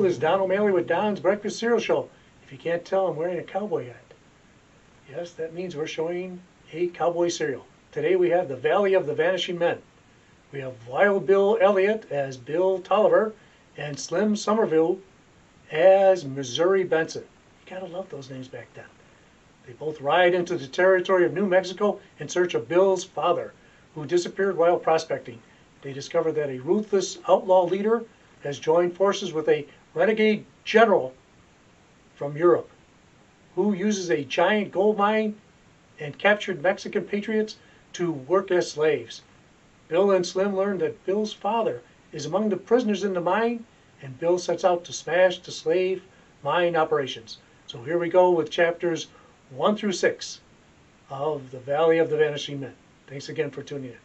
this is Don O'Malley with Don's Breakfast Cereal Show. If you can't tell, I'm wearing a cowboy hat. Yes, that means we're showing a cowboy cereal. Today we have the Valley of the Vanishing Men. We have Wild Bill Elliott as Bill Tolliver and Slim Summerville as Missouri Benson. You gotta love those names back then. They both ride into the territory of New Mexico in search of Bill's father, who disappeared while prospecting. They discover that a ruthless outlaw leader has joined forces with a renegade general from Europe, who uses a giant gold mine and captured Mexican patriots to work as slaves. Bill and Slim learn that Bill's father is among the prisoners in the mine, and Bill sets out to smash the slave mine operations. So here we go with chapters 1 through 6 of the Valley of the Vanishing Men. Thanks again for tuning in.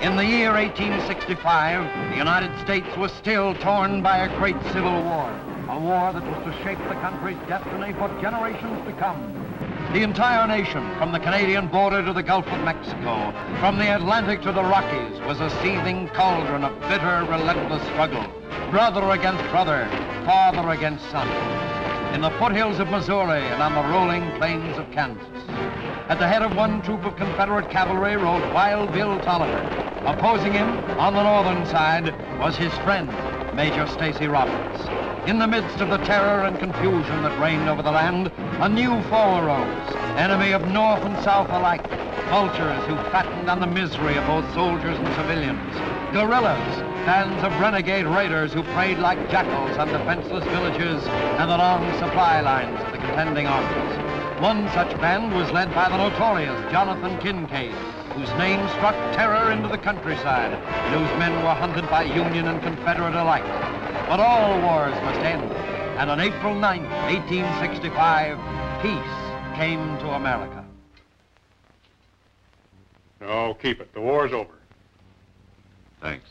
In the year 1865, the United States was still torn by a great civil war, a war that was to shape the country's destiny for generations to come. The entire nation, from the Canadian border to the Gulf of Mexico, from the Atlantic to the Rockies, was a seething cauldron of bitter, relentless struggle, brother against brother, father against son. In the foothills of Missouri and on the rolling plains of Kansas. At the head of one troop of Confederate cavalry rode Wild Bill Tolliver. Opposing him, on the northern side, was his friend, Major Stacy Roberts. In the midst of the terror and confusion that reigned over the land, a new foe arose, enemy of North and South alike, vultures who fattened on the misery of both soldiers and civilians, guerrillas, bands of renegade raiders who preyed like jackals on defenseless villages and the long supply lines of the contending armies. One such band was led by the notorious Jonathan Kincaid, whose name struck terror into the countryside, and whose men were hunted by Union and Confederate alike. But all wars must end, and on April 9, 1865, peace came to America. No, keep it. The war's over. Thanks.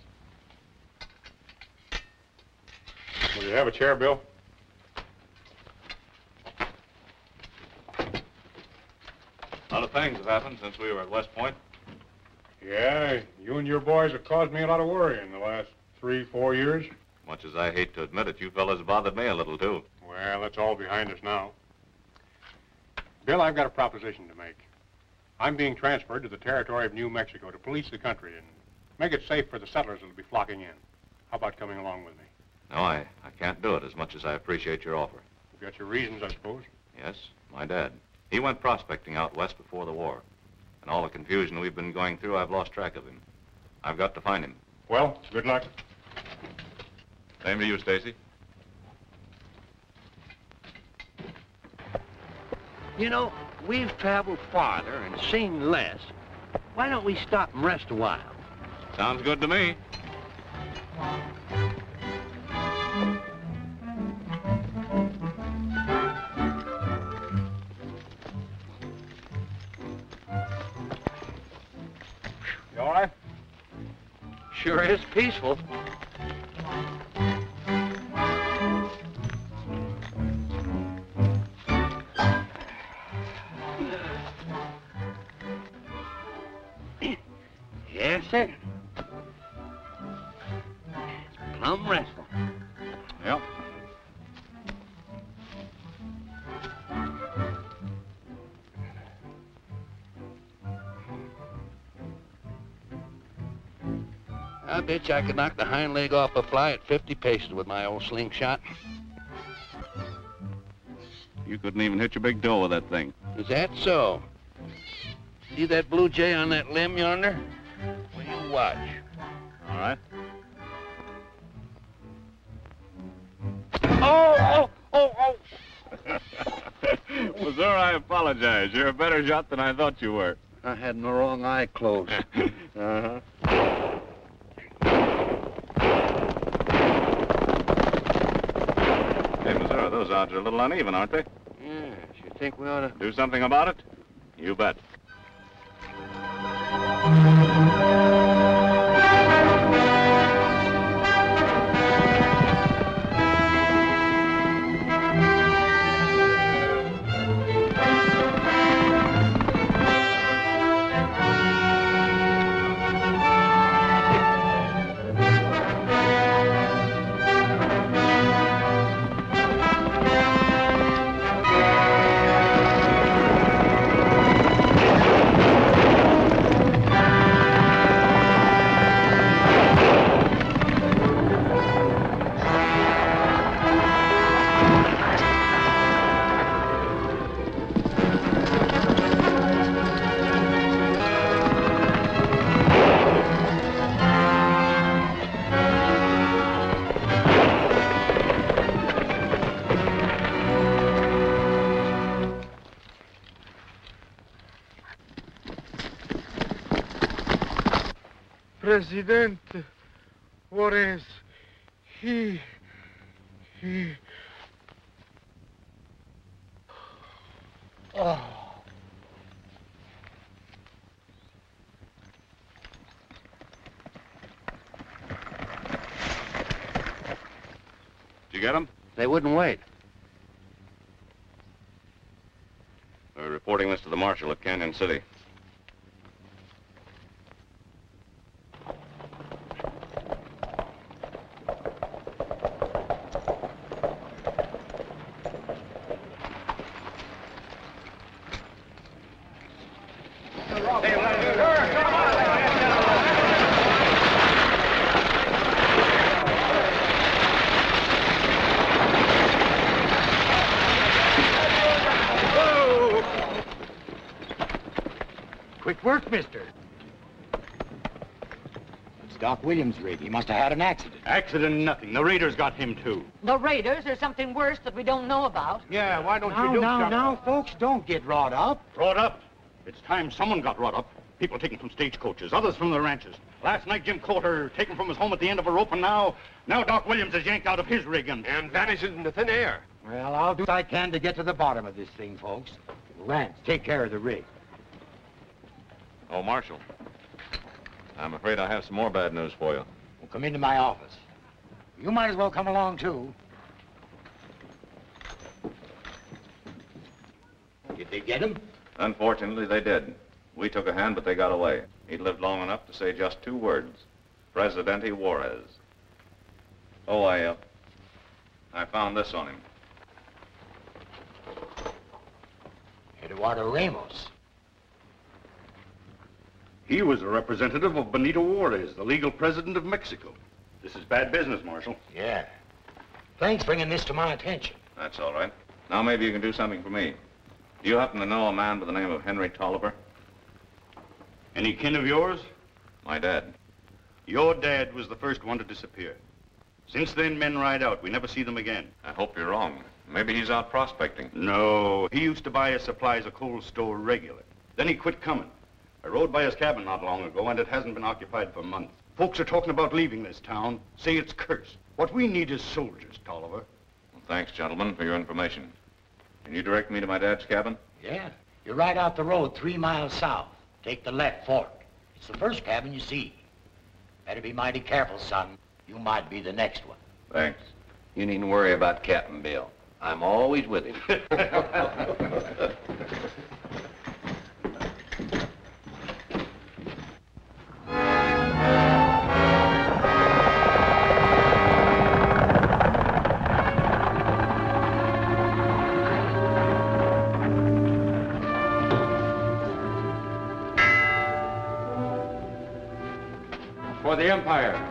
Will you have a chair, Bill? A lot of things have happened since we were at West Point. Yeah, you and your boys have caused me a lot of worry in the last 3-4 years. Much as I hate to admit it, you fellas bothered me a little, too. Well, that's all behind us now. Bill, I've got a proposition to make. I'm being transferred to the territory of New Mexico to police the country and make it safe for the settlers that'll be flocking in. How about coming along with me? No, I can't do it as much as I appreciate your offer. You've got your reasons, I suppose. Yes, my dad. He went prospecting out west before the war. And all the confusion we've been going through, I've lost track of him. I've got to find him. Well, good luck. Same to you, Stacy. You know, we've traveled farther and seen less. Why don't we stop and rest a while? Sounds good to me. You all right? Sure is peaceful. Yes, sir. It's plumb restful. Yep. I bet you I could knock the hind leg off a fly at 50 paces with my old slingshot. You couldn't even hit your big toe with that thing. Is that so? See that blue jay on that limb yonder? Well, you watch. All right. apologize. You're a better shot than I thought you were. I had my wrong eye closed. Uh-huh. Hey, Missouri, those odds are a little uneven, aren't they? Yeah, you think we ought to... Do something about it? You bet. Presidente, what is he? Oh. Did you get them? They wouldn't wait. We're reporting this to the marshal at Canyon City. Quick work, mister. It's Doc Williams' rig. He must have had an accident. Accident nothing. The raiders got him, too. The raiders or something worse that we don't know about? Yeah, why don't you do something? Now, folks, don't get wrought up. Brought up? It's time someone got wrought up. People taken from stagecoaches, others from the ranches. Last night, Jim Coulter taken from his home at the end of a rope, and now Doc Williams is yanked out of his rig and vanishes into thin air. Well, I'll do what I can to get to the bottom of this thing, folks. Lance, take care of the rig. Oh, Marshal. I'm afraid I have some more bad news for you. Well, come into my office. You might as well come along, too. Did they get him? Unfortunately, they did. We took a hand, but they got away. He'd lived long enough to say just 2 words. Presidente Juarez. Oh, I found this on him. Eduardo Ramos. He was a representative of Benito Juarez, the legal president of Mexico. This is bad business, Marshal. Yeah. Thanks for bringing this to my attention. That's all right. Now maybe you can do something for me. Do you happen to know a man by the name of Henry Tolliver? Any kin of yours? My dad. Your dad was the first one to disappear. Since then, men ride out. We never see them again. I hope you're wrong. Maybe he's out prospecting. No, he used to buy his supplies at Cold Store regular. Then he quit coming. I rode by his cabin not long ago, and it hasn't been occupied for months. Folks are talking about leaving this town, say it's cursed. What we need is soldiers, Tolliver. Well, thanks, gentlemen, for your information. Can you direct me to my dad's cabin? Yeah. You're right out the road 3 miles south. Take the left fork. It's the first cabin you see. Better be mighty careful, son. You might be the next one. Thanks. You needn't worry about Captain Bill. I'm always with him. For the Empire.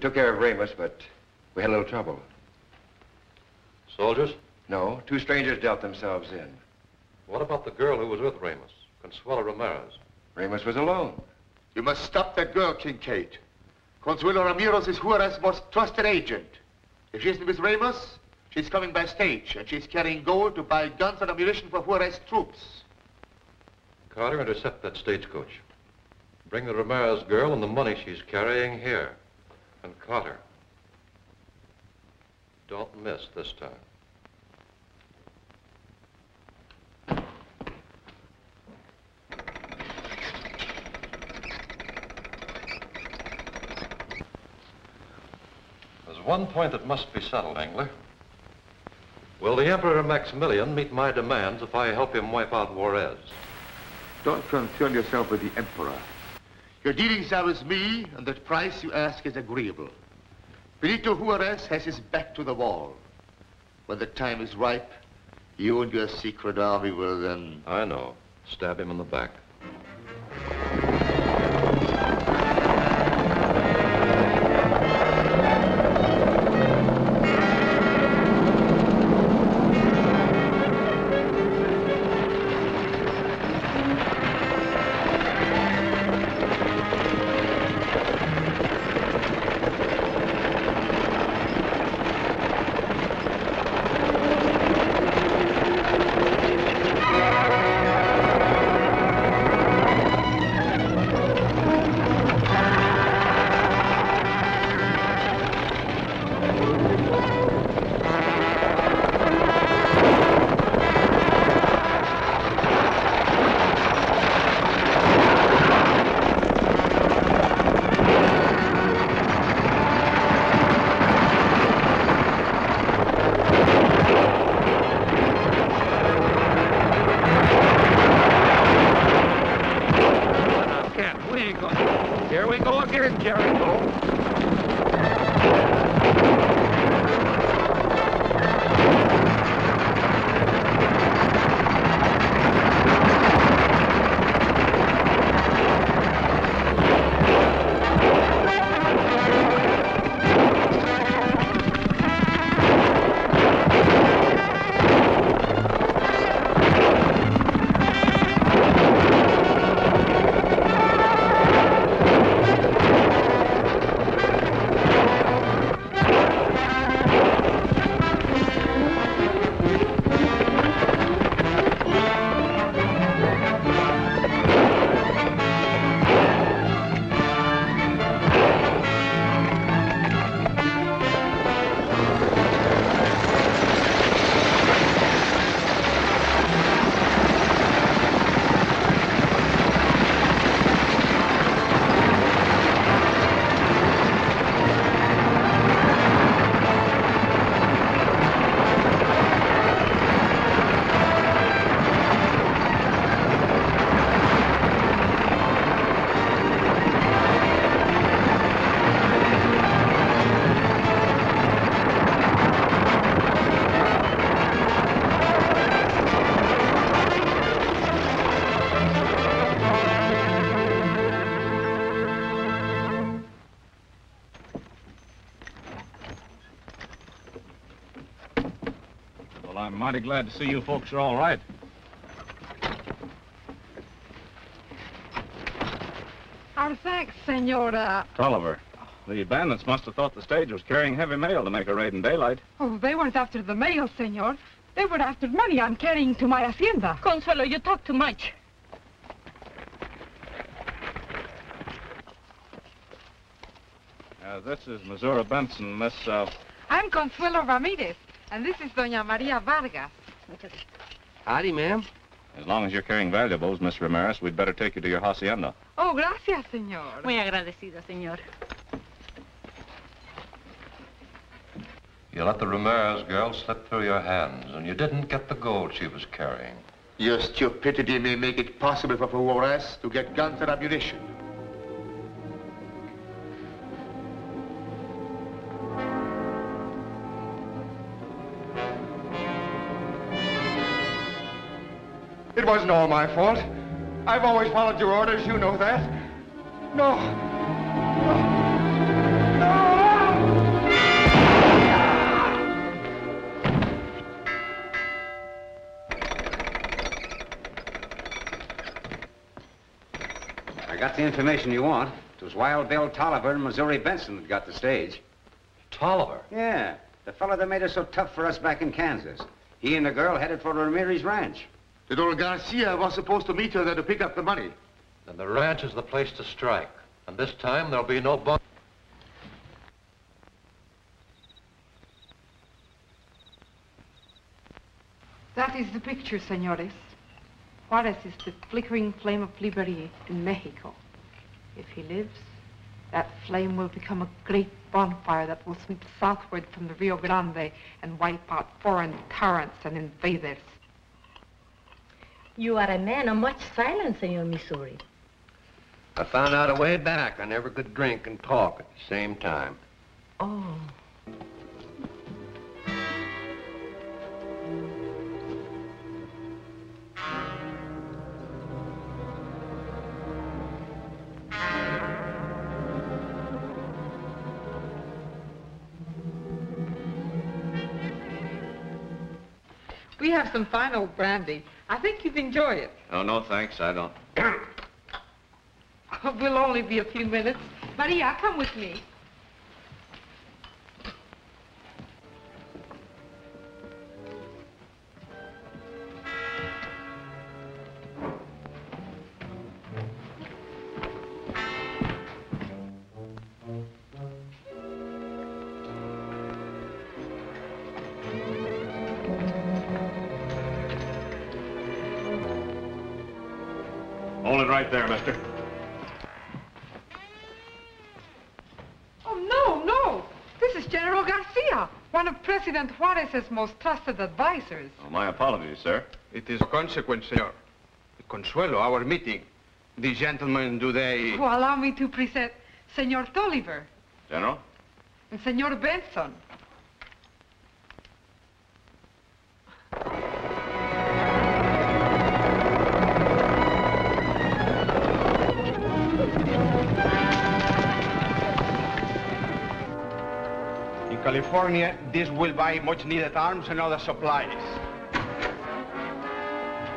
took care of Ramos, but we had a little trouble. Soldiers? No, 2 strangers dealt themselves in. What about the girl who was with Ramos, Consuelo Ramírez? Ramos was alone. You must stop that girl, Kincaid. Consuelo Ramírez is Juarez's most trusted agent. If she isn't with Ramos, she's coming by stage, and she's carrying gold to buy guns and ammunition for Juarez troops. Carter, intercept that stagecoach. Bring the Ramírez girl and the money she's carrying here. And Carter, don't miss this time. There's one point that must be settled, Engler. Will the Emperor Maximilian meet my demands if I help him wipe out Juarez? Don't concern yourself with the Emperor. Your dealings are with me, and the price you ask is agreeable. Benito Juarez has his back to the wall. When the time is ripe, you and your secret army will then... I know. Stab him in the back. I'm mighty glad to see you folks are all right. Our thanks, Senora. Tolliver, the bandits must have thought the stage was carrying heavy mail to make a raid in daylight. Oh, they weren't after the mail, Senor. They were after money I'm carrying to my hacienda. Consuelo, you talk too much. This is Missouri Benson, Miss, I'm Consuelo Ramírez, and this is Doña Maria Vargas. Howdy, ma'am. As long as you're carrying valuables, Miss Ramírez, we'd better take you to your hacienda. Oh, gracias, Senor. Muy agradecida, Senor. You let the Ramírez girl slip through your hands, and you didn't get the gold she was carrying. Your stupidity may make it possible for Juarez to get guns and ammunition. It wasn't all my fault. I've always followed your orders, you know that. No. No! got the information you want. It was Wild Bill Tolliver and Missouri Benson that got the stage. Tolliver? Yeah, the fellow that made it so tough for us back in Kansas. He and the girl headed for Ramírez ranch. That old Garcia was supposed to meet her there to pick up the money. Then the ranch is the place to strike. And this time there'll be no bump. That is the picture, senores. Juarez is the flickering flame of liberty in Mexico. If he lives, that flame will become a great bonfire that will sweep southward from the Rio Grande and wipe out foreign tyrants and invaders. You are a man of much silence, Senor Missouri. I found out a way back. I never could drink and talk at the same time. Oh. We have some fine old brandy. I think you'd enjoy it. Oh, no, thanks. I don't. We'll only be a few minutes. Maria, come with me. Hold it right there, mister. Oh, no, no. This is General Garcia, one of President Juarez's most trusted advisors. Oh, my apologies, sir. It is a consequence, senor. Consuelo, our meeting. The gentlemen, do they... Oh, allow me to present Senor Tolliver General? and Senor Benson. In California, this will buy much-needed arms and other supplies.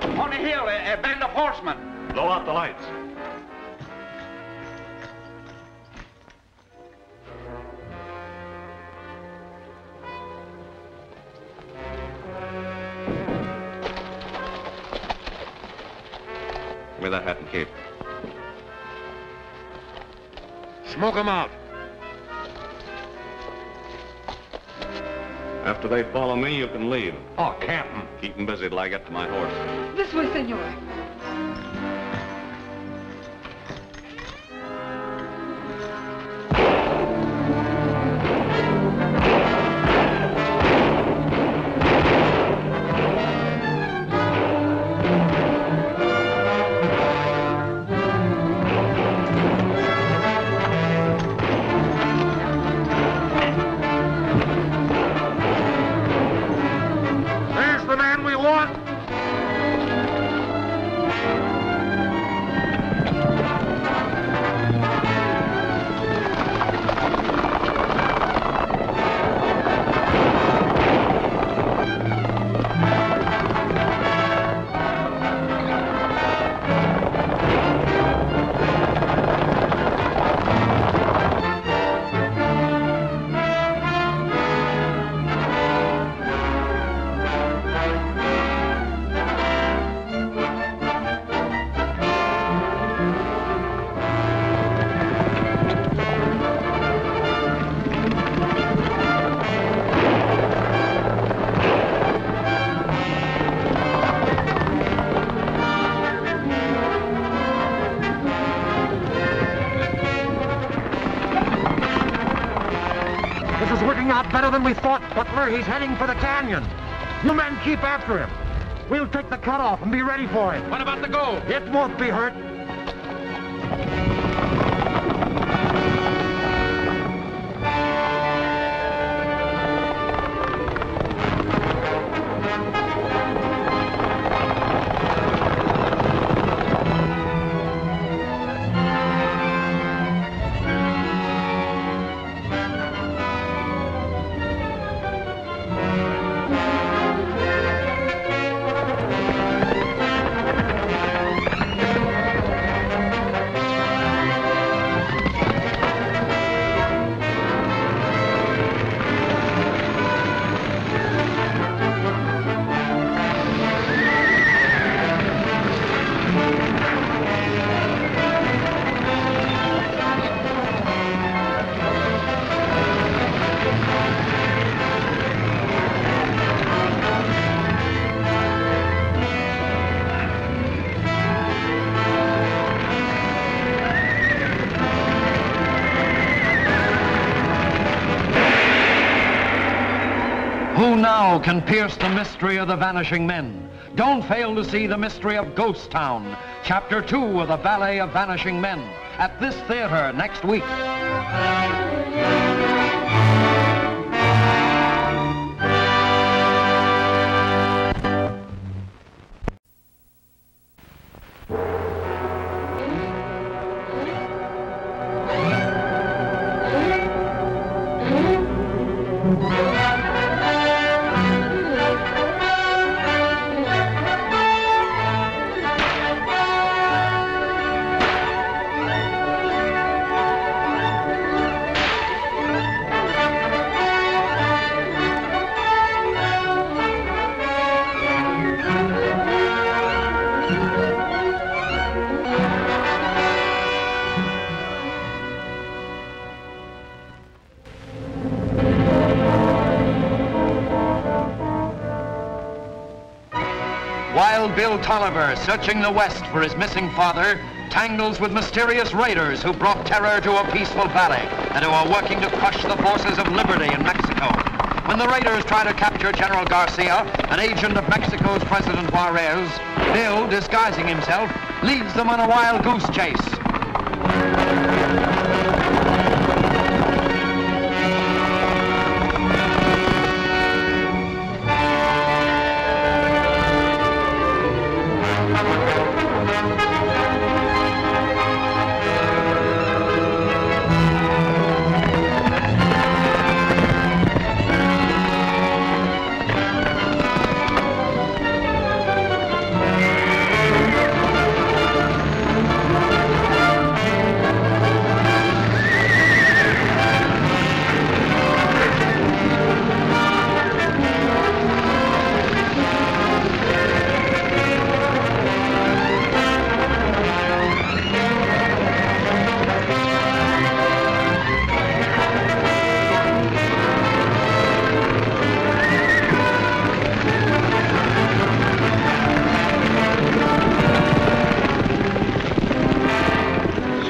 On the hill, a band of horsemen. Blow out the lights. Give me that hat and cape. Smoke 'em out. After they follow me, you can leave. Oh, Captain. Keep them busy till I get to my horse. This way, senor. Better than we thought, Butler. He's heading for the canyon. You men keep after him. We'll take the cutoff and be ready for him. What about the gold? It won't be hurt. Who now can pierce the mystery of the vanishing men? Don't fail to see the mystery of Ghost Town, Chapter 2 of the Valley of Vanishing Men, at this theater next week. Wild Bill Tolliver, searching the West for his missing father, tangles with mysterious raiders who brought terror to a peaceful valley and who are working to crush the forces of liberty in Mexico. When the raiders try to capture General Garcia, an agent of Mexico's President Juarez, Bill, disguising himself, leads them on a wild goose chase.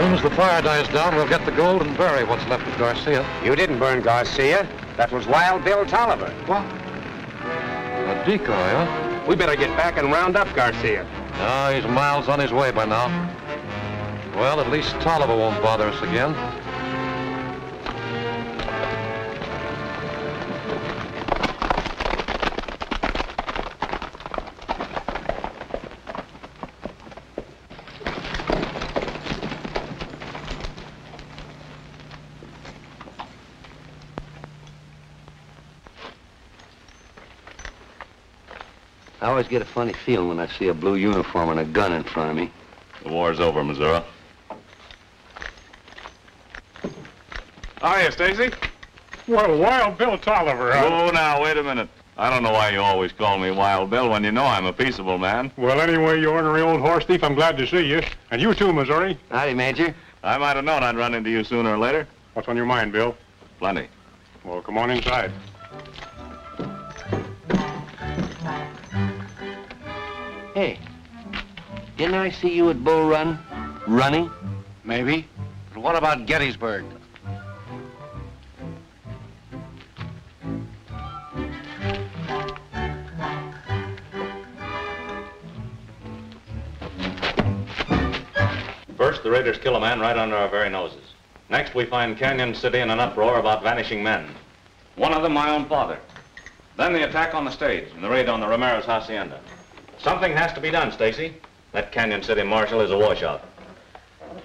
As the fire dies down, we'll get the gold and bury what's left of Garcia. You didn't burn Garcia. That was Wild Bill Tolliver. What? A decoy, huh? We better get back and round up Garcia. No, he's miles on his way by now. Well, at least Tolliver won't bother us again. I always get a funny feeling when I see a blue uniform and a gun in front of me. The war's over, Missouri. Hiya, Stacy. Well, Wild Bill Tolliver, huh? Oh, now, wait a minute. I don't know why you always call me Wild Bill when you know I'm a peaceable man. Well, anyway, you ornery old horse thief, I'm glad to see you. And you too, Missouri. Howdy, Major. I might have known I'd run into you sooner or later. What's on your mind, Bill? Plenty. Well, come on inside. Hey, didn't I see you at Bull Run? Running? Maybe. But what about Gettysburg? First, the raiders kill a man right under our very noses. Next, we find Canyon City in an uproar about vanishing men. One of them my own father. Then the attack on the stage and the raid on the Ramírez hacienda. Something has to be done, Stacy. That Canyon City marshal is a washout.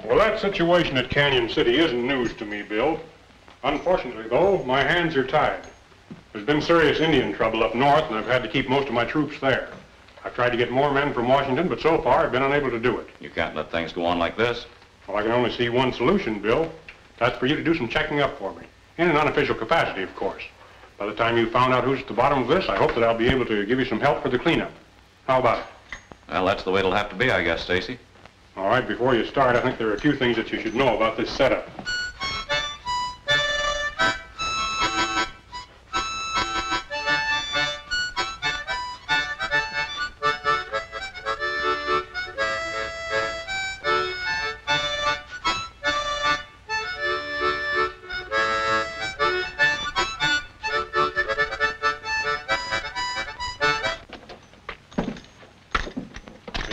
Well, that situation at Canyon City isn't news to me, Bill. Unfortunately, though, my hands are tied. There's been serious Indian trouble up north, and I've had to keep most of my troops there. I've tried to get more men from Washington, but so far I've been unable to do it. You can't let things go on like this. Well, I can only see one solution, Bill. That's for you to do some checking up for me. In an unofficial capacity, of course. By the time you've found out who's at the bottom of this, I hope that I'll be able to give you some help for the cleanup. How about it? Well, that's the way it'll have to be, I guess, Stacy. All right, before you start, I think there are a few things that you should know about this setup.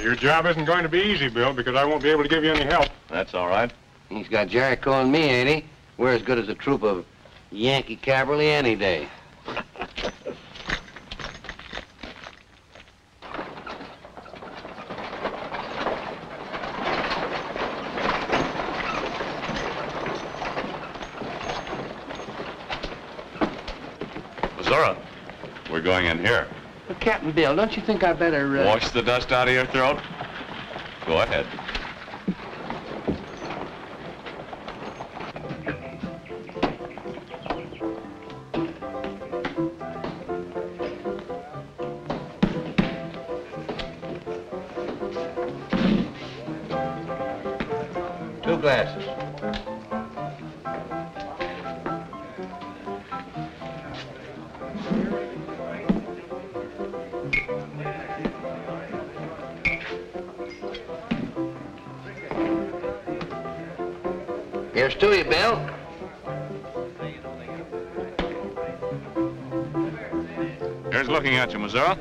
Your job isn't going to be easy, Bill, because I won't be able to give you any help. That's all right. He's got Jericho and me, ain't he? We're as good as a troop of Yankee cavalry any day. Missouri, we're going in here. But Captain Bill, don't you think I better, Wash the dust out of your throat? Go ahead. Two glasses. Here's to you, Bill. Here's looking at you, Missouri.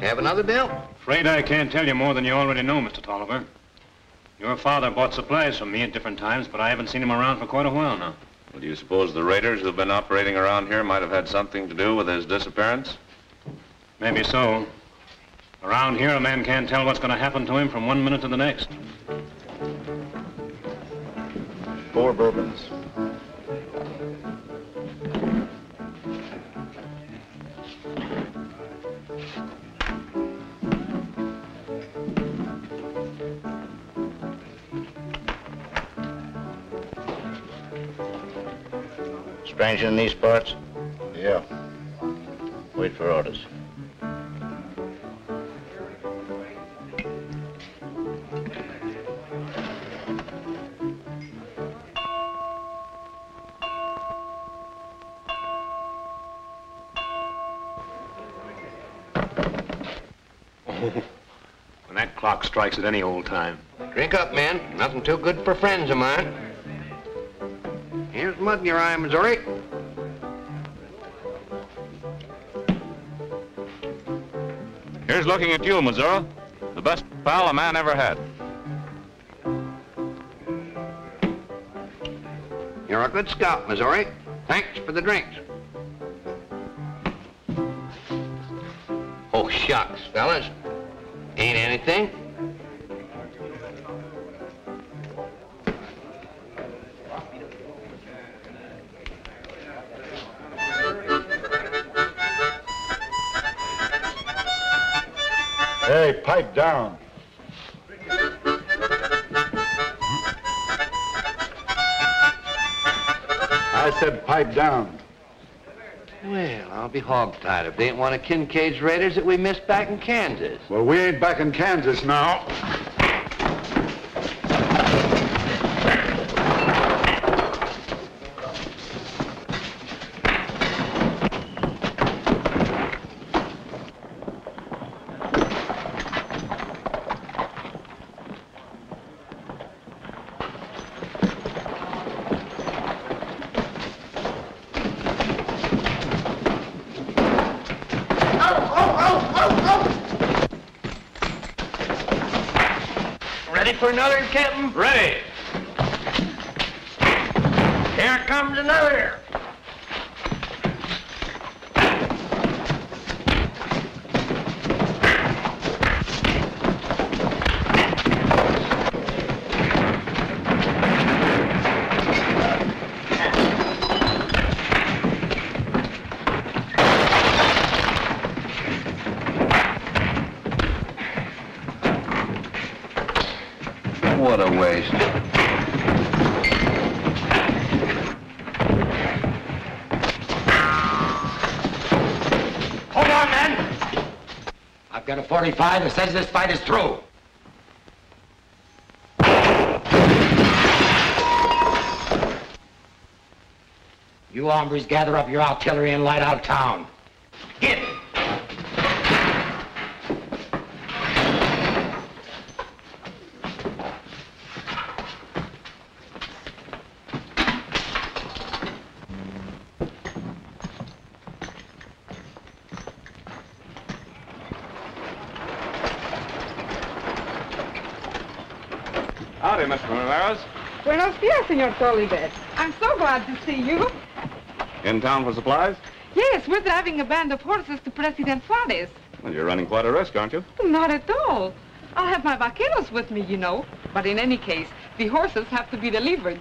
Have another, Bill? Afraid I can't tell you more than you already know, Mr. Tolliver. Your father bought supplies from me at different times, but I haven't seen him around for quite a while now. Well, do you suppose the raiders who've been operating around here might have had something to do with his disappearance? Maybe so. Around here, a man can't tell what's going to happen to him from one minute to the next. 4 bourbons. Stranger in these parts? Yeah. Wait for orders. When that clock strikes at any old time. Drink up, man. Nothing too good for friends of mine. Here's mud in your eye, Missouri. Here's looking at you, Missouri. The best pal a man ever had. You're a good scout, Missouri. Thanks for the drinks. Oh, shucks, fellas. Ain't anything. Hey, pipe down. I said pipe down. Well, I'll be hogtied if they ain't one of Kincaid's raiders that we missed back in Kansas. Well, we ain't back in Kansas now. Ready for another, Captain? Ready. Here comes another. What a waste. Hold on, men. I've got a 45 that says this fight is through. You hombres gather up your artillery and light out town. Get it. Howdy, Mr. Ramírez. Buenos dias, Senor Tolliver. I'm so glad to see you. In town for supplies? Yes, we're driving a band of horses to President Juarez. Well, you're running quite a risk, aren't you? Not at all. I'll have my vaqueros with me, you know. But in any case, the horses have to be delivered.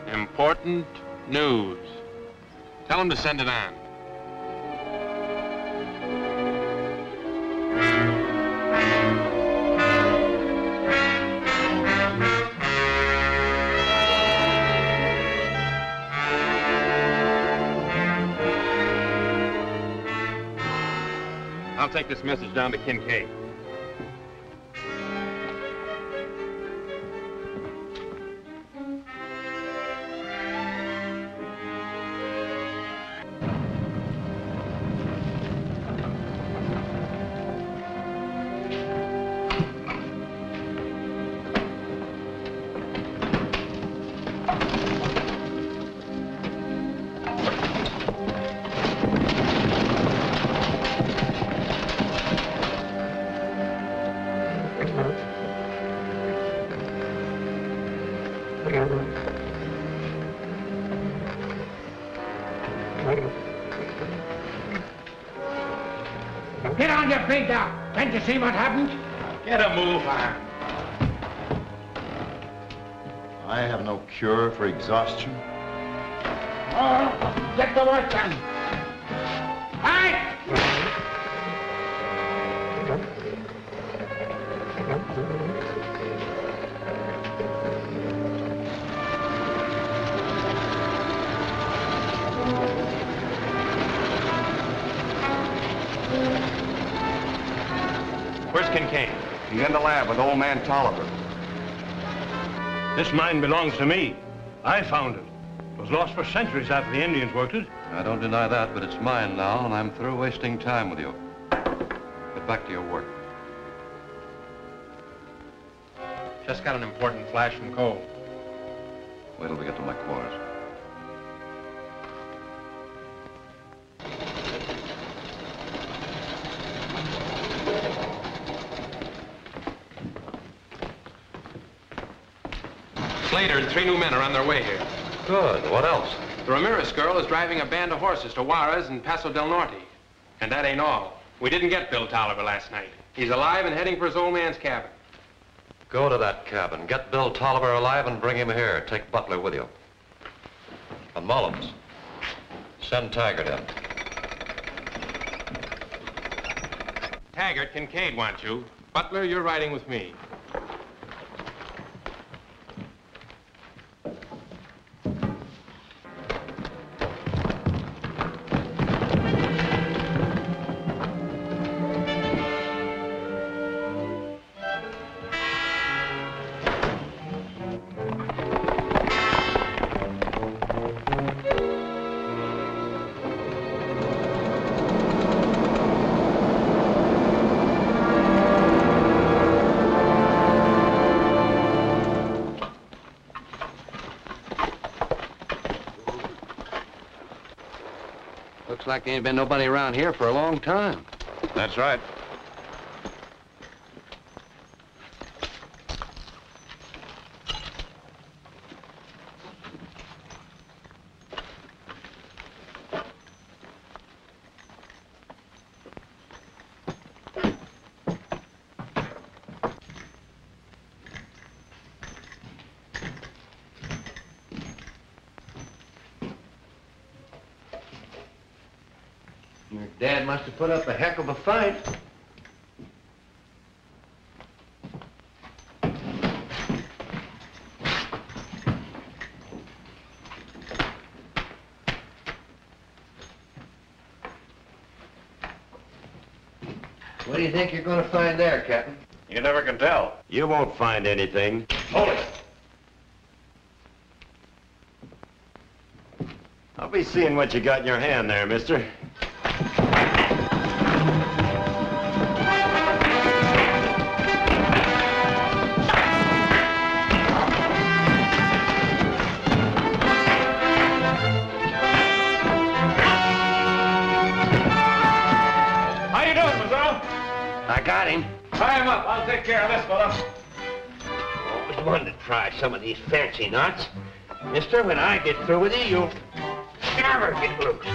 Important news. Tell him to send it on. I'll take this message down to Kincaid. Get on your feet now. Can't you see what happened? Get a move on. I have no cure for exhaustion. Oh, get the work done. Hey! Where's Kincaid? He's in the lab with old man Tolliver. This mine belongs to me. I found it. It was lost for centuries after the Indians worked it. I don't deny that, but it's mine now, and I'm through wasting time with you. Get back to your work. Just got an important flash from Cole. Wait till we get to my quarters. Slater and 3 new men are on their way here. Good. What else? The Ramírez girl is driving a band of horses to Juarez and Paso del Norte. And that ain't all. We didn't get Bill Tolliver last night. He's alive and heading for his old man's cabin. Go to that cabin, get Bill Tolliver alive, and bring him here. Take Butler with you. And Mullins, send Taggart in. Taggart, Kincaid wants you. Butler, you're riding with me. Looks like there ain't been nobody around here for a long time. That's right. Your dad must have put up a heck of a fight. What do you think you're going to find there, Captain? You never can tell. You won't find anything. Hold it. I'll be seeing what you got in your hand there, mister. How you doing, Mazzaro? I got him. Tie him up. I'll take care of this fella. Always wanted to try some of these fancy knots. Mister, when I get through with you, you'll never get loose.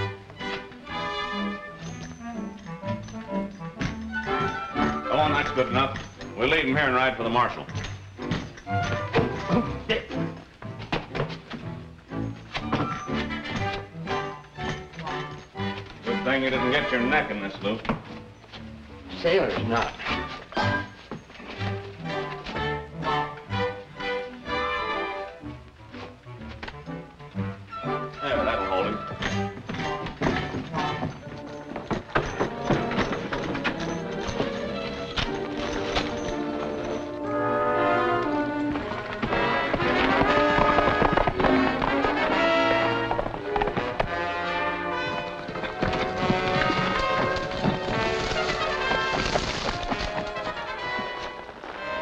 Go on, that's good enough. We'll leave him here and ride for the marshal. Good thing you didn't get your neck in this loop. Sailor's knot. There, that'll hold him.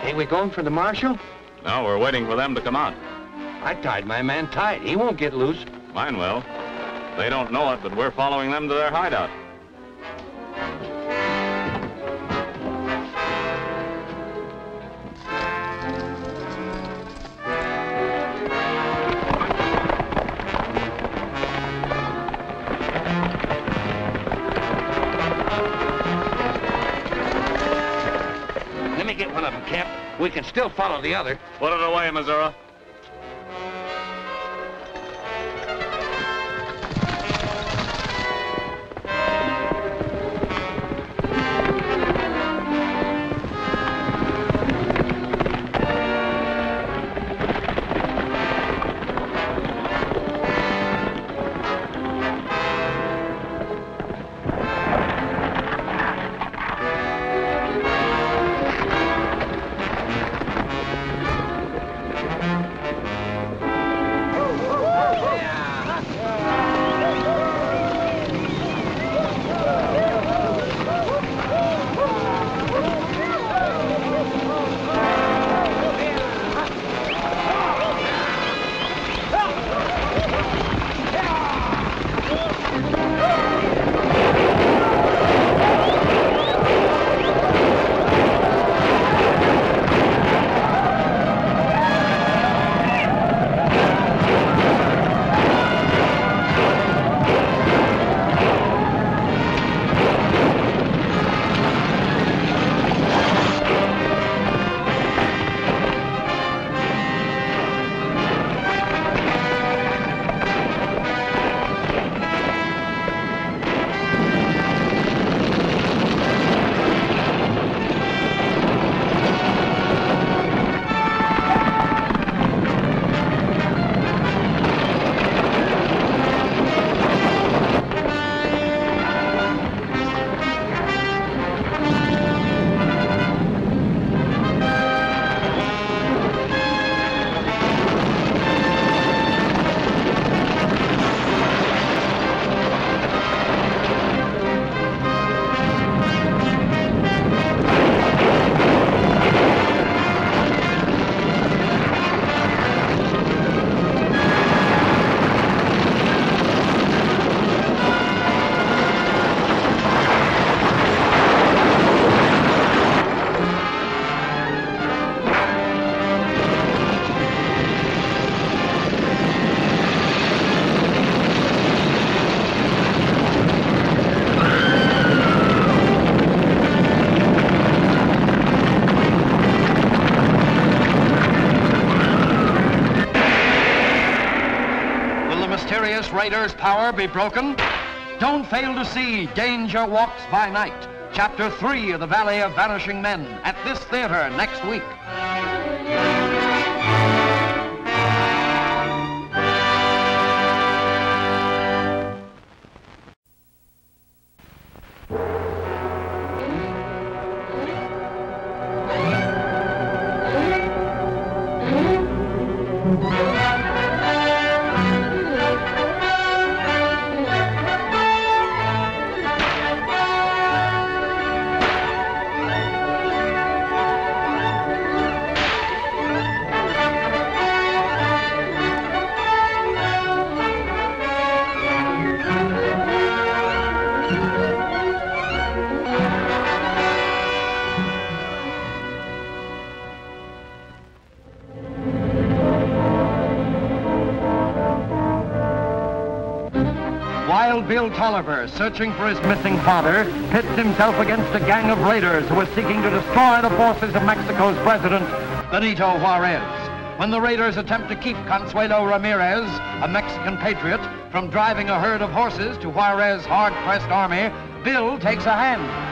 Ain't we going for the marshal? No, we're waiting for them to come out. I tied my man tight. He won't get loose. Mine will. They don't know it, but we're following them to their hideout. Let me get one of them, Cap. We can still follow the other. Put it away, Mazzaro. Raiders' power be broken? Don't fail to see Danger Walks by Night, Chapter 3 of the Valley of Vanishing Men, at this theater next week. Wild Bill Tolliver, searching for his missing father, pits himself against a gang of raiders who are seeking to destroy the forces of Mexico's president, Benito Juarez. When the raiders attempt to keep Consuelo Ramírez, a Mexican patriot, from driving a herd of horses to Juarez's hard-pressed army, Bill takes a hand.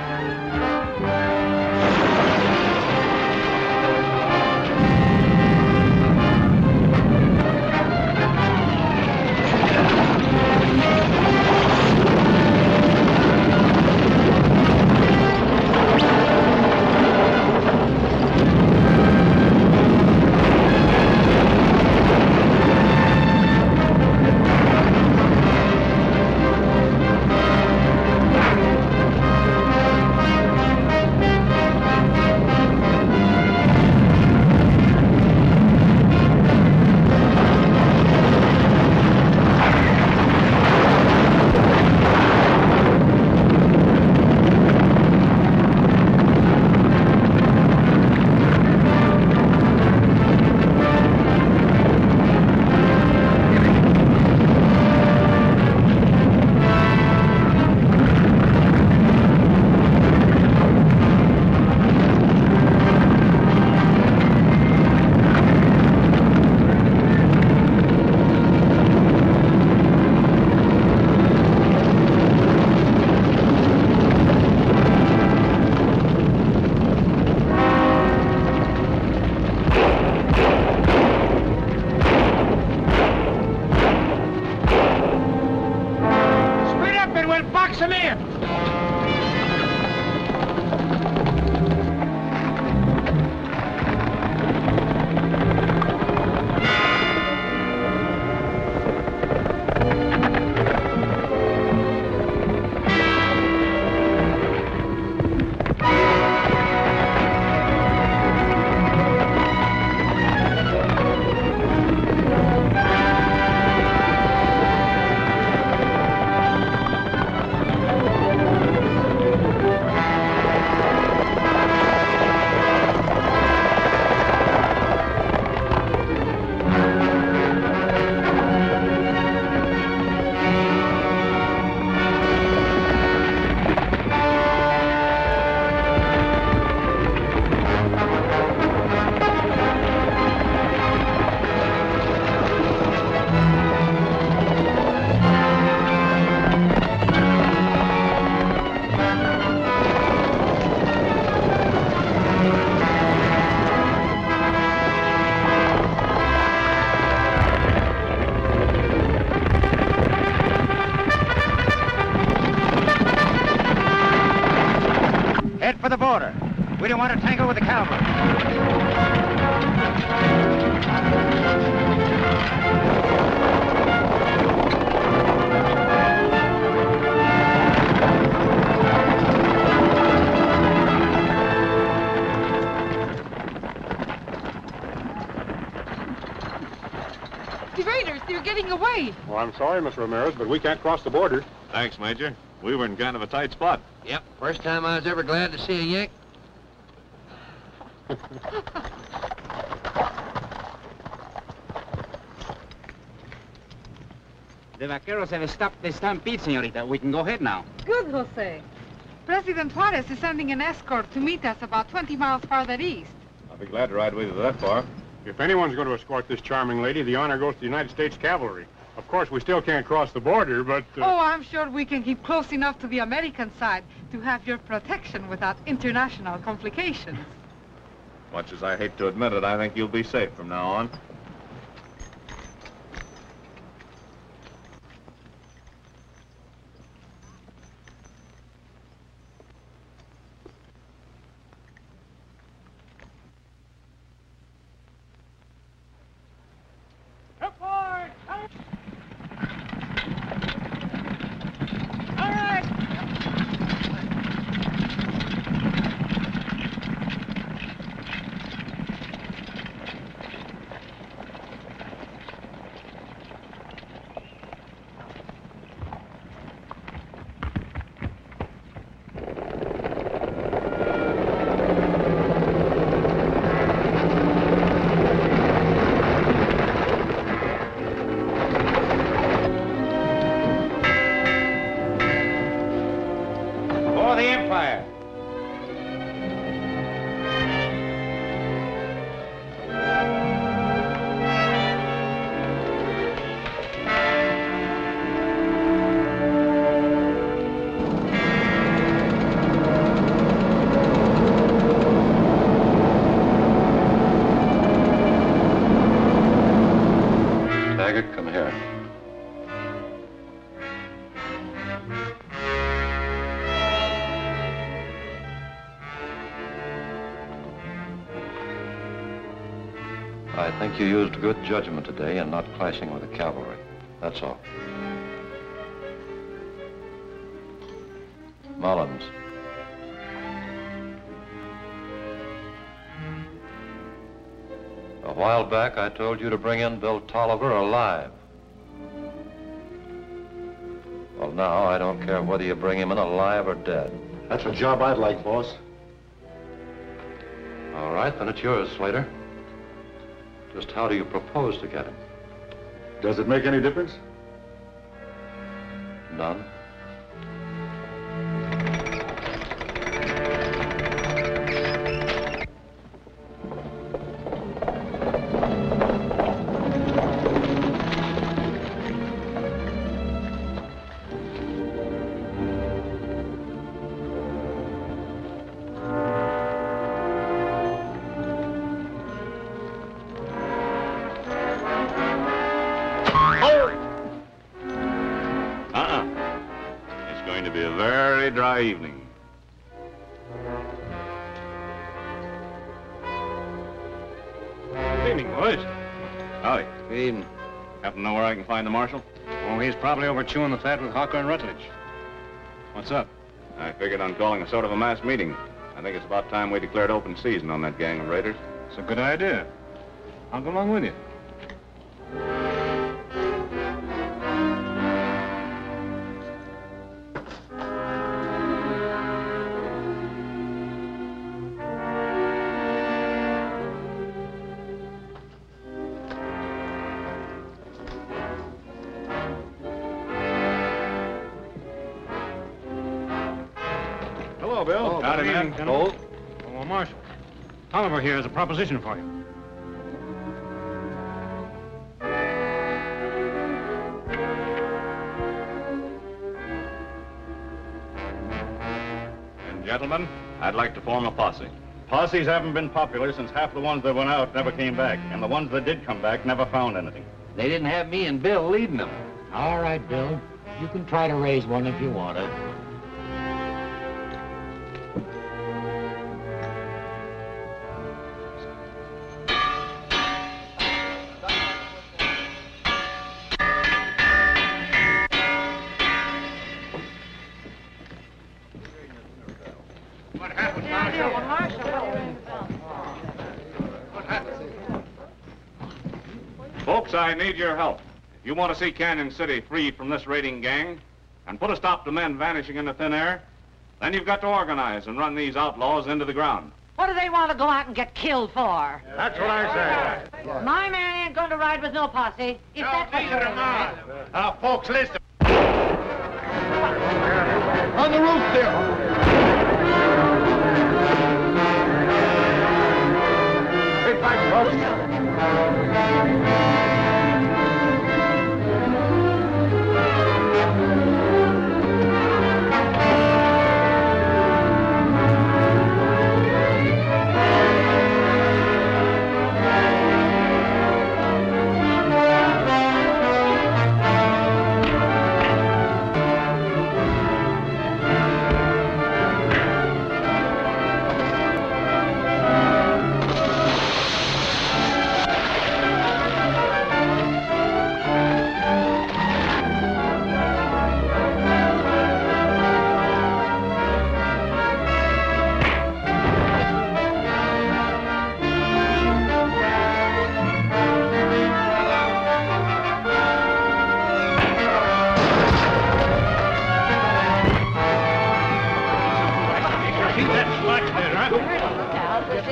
Head for the border. We don't want to tangle with the cavalry. The raiders, they're getting away. Well, I'm sorry, Miss Ramírez, but we can't cross the border. Thanks, Major. We were in kind of a tight spot. Yep, first time I was ever glad to see a Yank. The vaqueros have stopped the stampede, señorita. We can go ahead now. Good, Jose. President Juarez is sending an escort to meet us about 20 miles farther east. I'll be glad to ride with you that far. If anyone's going to escort this charming lady, the honor goes to the United States Cavalry. Of course, we still can't cross the border, but... Oh, I'm sure we can keep close enough to the American side to have your protection without international complications. Much as I hate to admit it, I think you'll be safe from now on. think you used good judgment today in not clashing with the cavalry. That's all. Mullins. A while back, I told you to bring in Bill Tolliver alive. Well, now, I don't care whether you bring him in alive or dead. That's a job I'd like, boss. All right, then it's yours, Slater. Just how do you propose to get him? Does it make any difference? None. Dry evening. Good evening, boys. Howdy. Good evening. Happen to know where I can find the marshal? Oh, he's probably over chewing the fat with Hawker and Rutledge. What's up? I figured on calling a sort of a mass meeting. I think it's about time we declared open season on that gang of raiders. It's a good idea. I'll go along with you. Bill. Howdy, man. Oh, Marshal. Tolliver here has a proposition for you. And gentlemen, I'd like to form a posse. Posses haven't been popular since half the ones that went out never came back, and the ones that did come back never found anything. They didn't have me and Bill leading them. All right, Bill. You can try to raise one if you want to. Folks, I need your help. If you want to see Canyon City freed from this raiding gang and put a stop to men vanishing into thin air, then you've got to organize and run these outlaws into the ground. What do they want to go out and get killed for? That's what I say. My man ain't going to ride with no posse. If that's what you're Now, folks, listen. On the roof there. Take back, folks.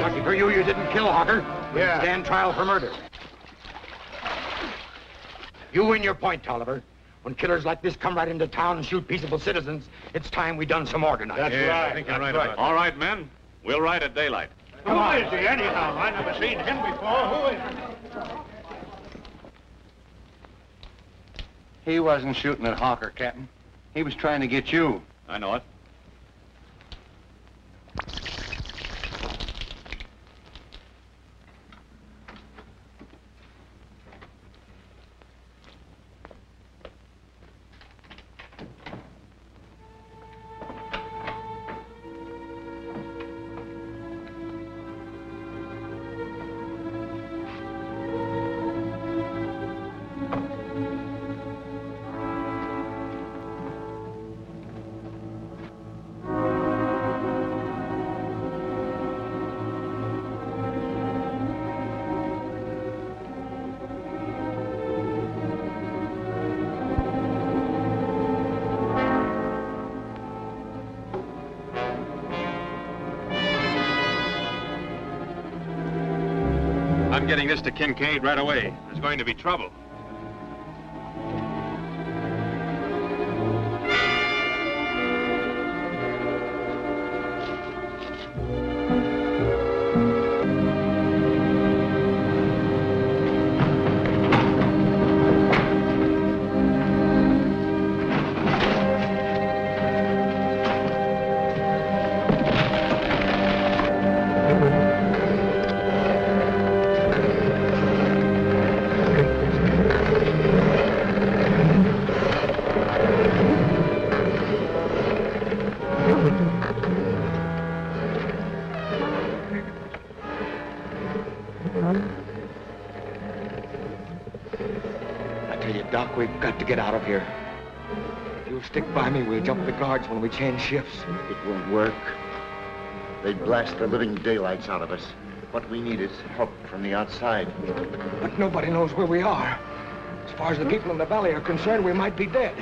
Lucky for you, you didn't kill Hawker. Yeah. Stand trial for murder. You win your point, Tolliver. When killers like this come right into town and shoot peaceable citizens, it's time we done some organizing. That's right. I think you're right about that. All right, men. We'll ride at daylight. Who is he, anyhow? I never seen him before. Who is he? He wasn't shooting at Hawker, Captain. He was trying to get you. I know it. I'm getting this to Kincaid right away. There's going to be trouble. Doc, we've got to get out of here. If you'll stick by me, we'll jump the guards when we change shifts. It won't work. They'd blast the living daylights out of us. What we need is help from the outside. But nobody knows where we are. As far as the people in the valley are concerned, we might be dead.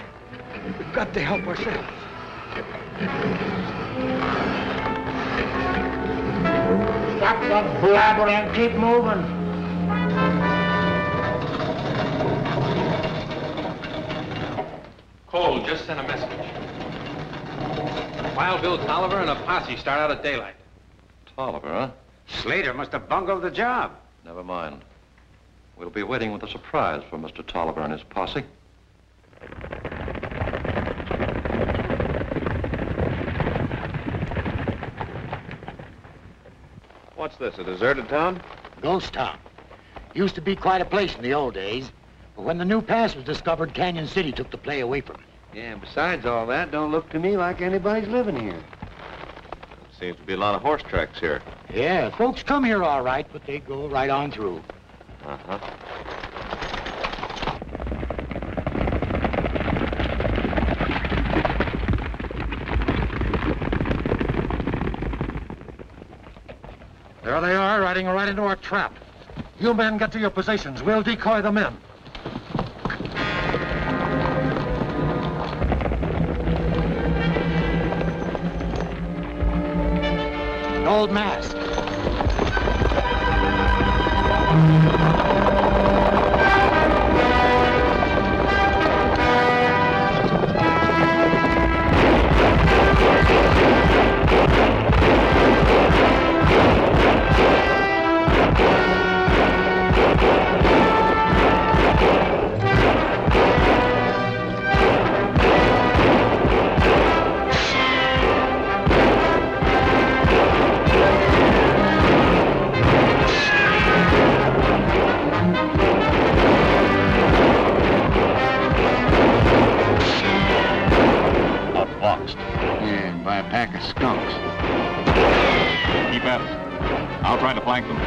We've got to help ourselves. Stop that blabber and keep moving. Cole just sent a message. Wild Bill Tolliver and a posse start out at daylight. Tolliver, huh? Slater must have bungled the job. Never mind. We'll be waiting with a surprise for Mr. Tolliver and his posse. What's this, a deserted town? Ghost town. Used to be quite a place in the old days. But when the new pass was discovered, Canyon City took the play away from it. Yeah, and besides all that, don't look to me like anybody's living here. Seems to be a lot of horse tracks here. Yeah, folks come here all right, but they go right on through. Uh-huh. There they are, riding right into our trap. You men get to your positions. We'll decoy them in. Old mask. Skunks. Keep at it. I'll try to flank them.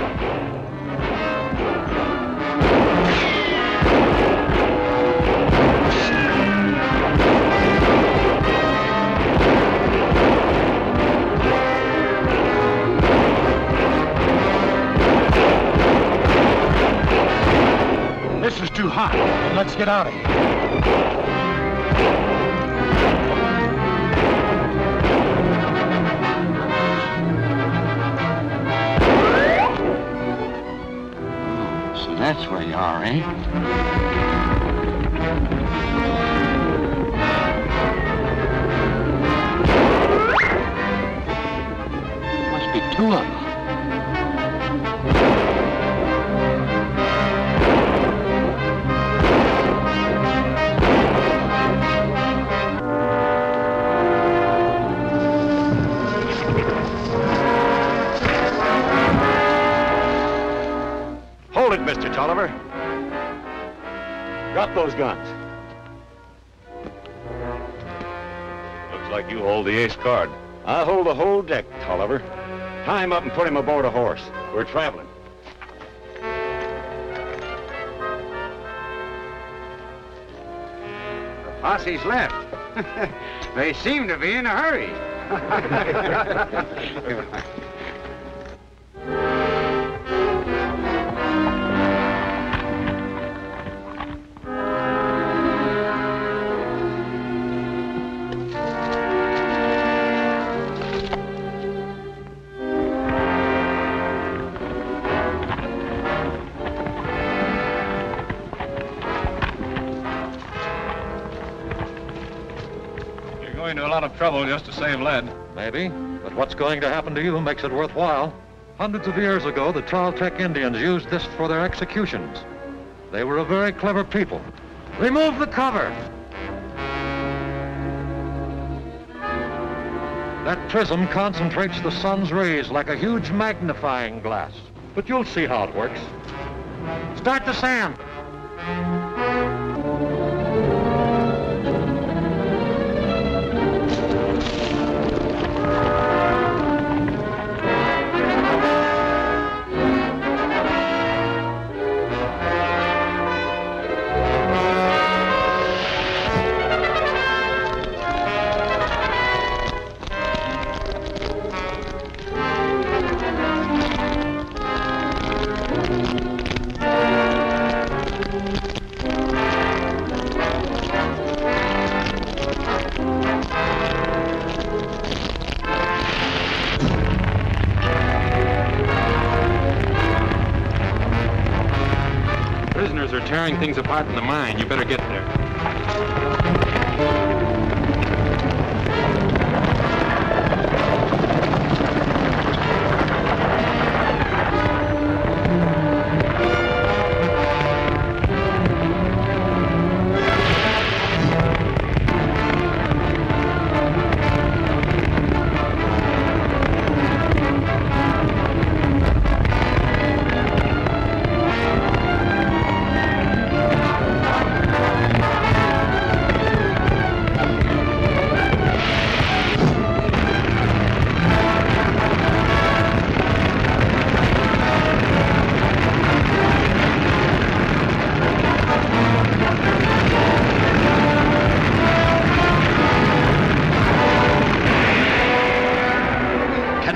This is too hot. Let's get out of here. That's where you are, eh? Must be two of them. Hold it, Mr. Tolliver. Drop those guns. Looks like you hold the ace card. I hold the whole deck, Tolliver. Tie him up and put him aboard a horse. We're traveling. The posse's left. They seem to be in a hurry. going to a lot of trouble just to save lead. Maybe, but what's going to happen to you makes it worthwhile. Hundreds of years ago, the Toltec Indians used this for their executions. They were a very clever people. Remove the cover. That prism concentrates the sun's rays like a huge magnifying glass. But you'll see how it works. Start the sand. Tearing things apart in the mine. You better get there.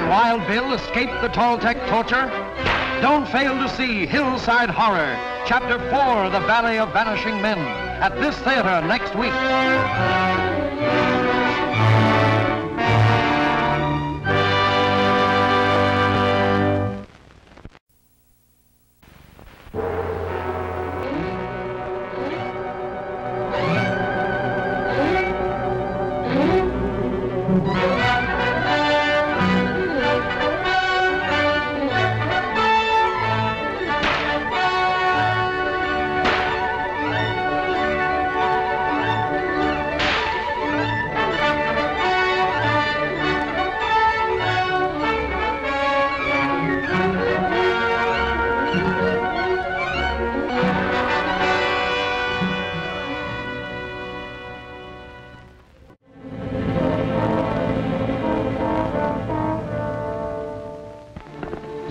Wild Bill escape the Toltec torture? Don't fail to see Hillside Horror, Chapter 4, The Valley of Vanishing Men, at this theater next week.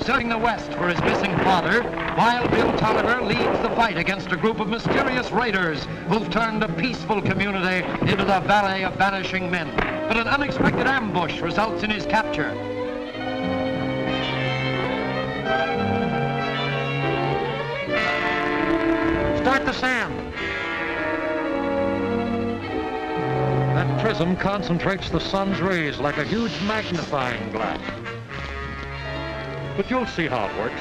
Searching the West for his missing father, Wild Bill Tolliver leads the fight against a group of mysterious raiders who've turned a peaceful community into the Valley of Vanishing Men. But an unexpected ambush results in his capture. Start the sand. That prism concentrates the sun's rays like a huge magnifying glass. But you'll see how it works.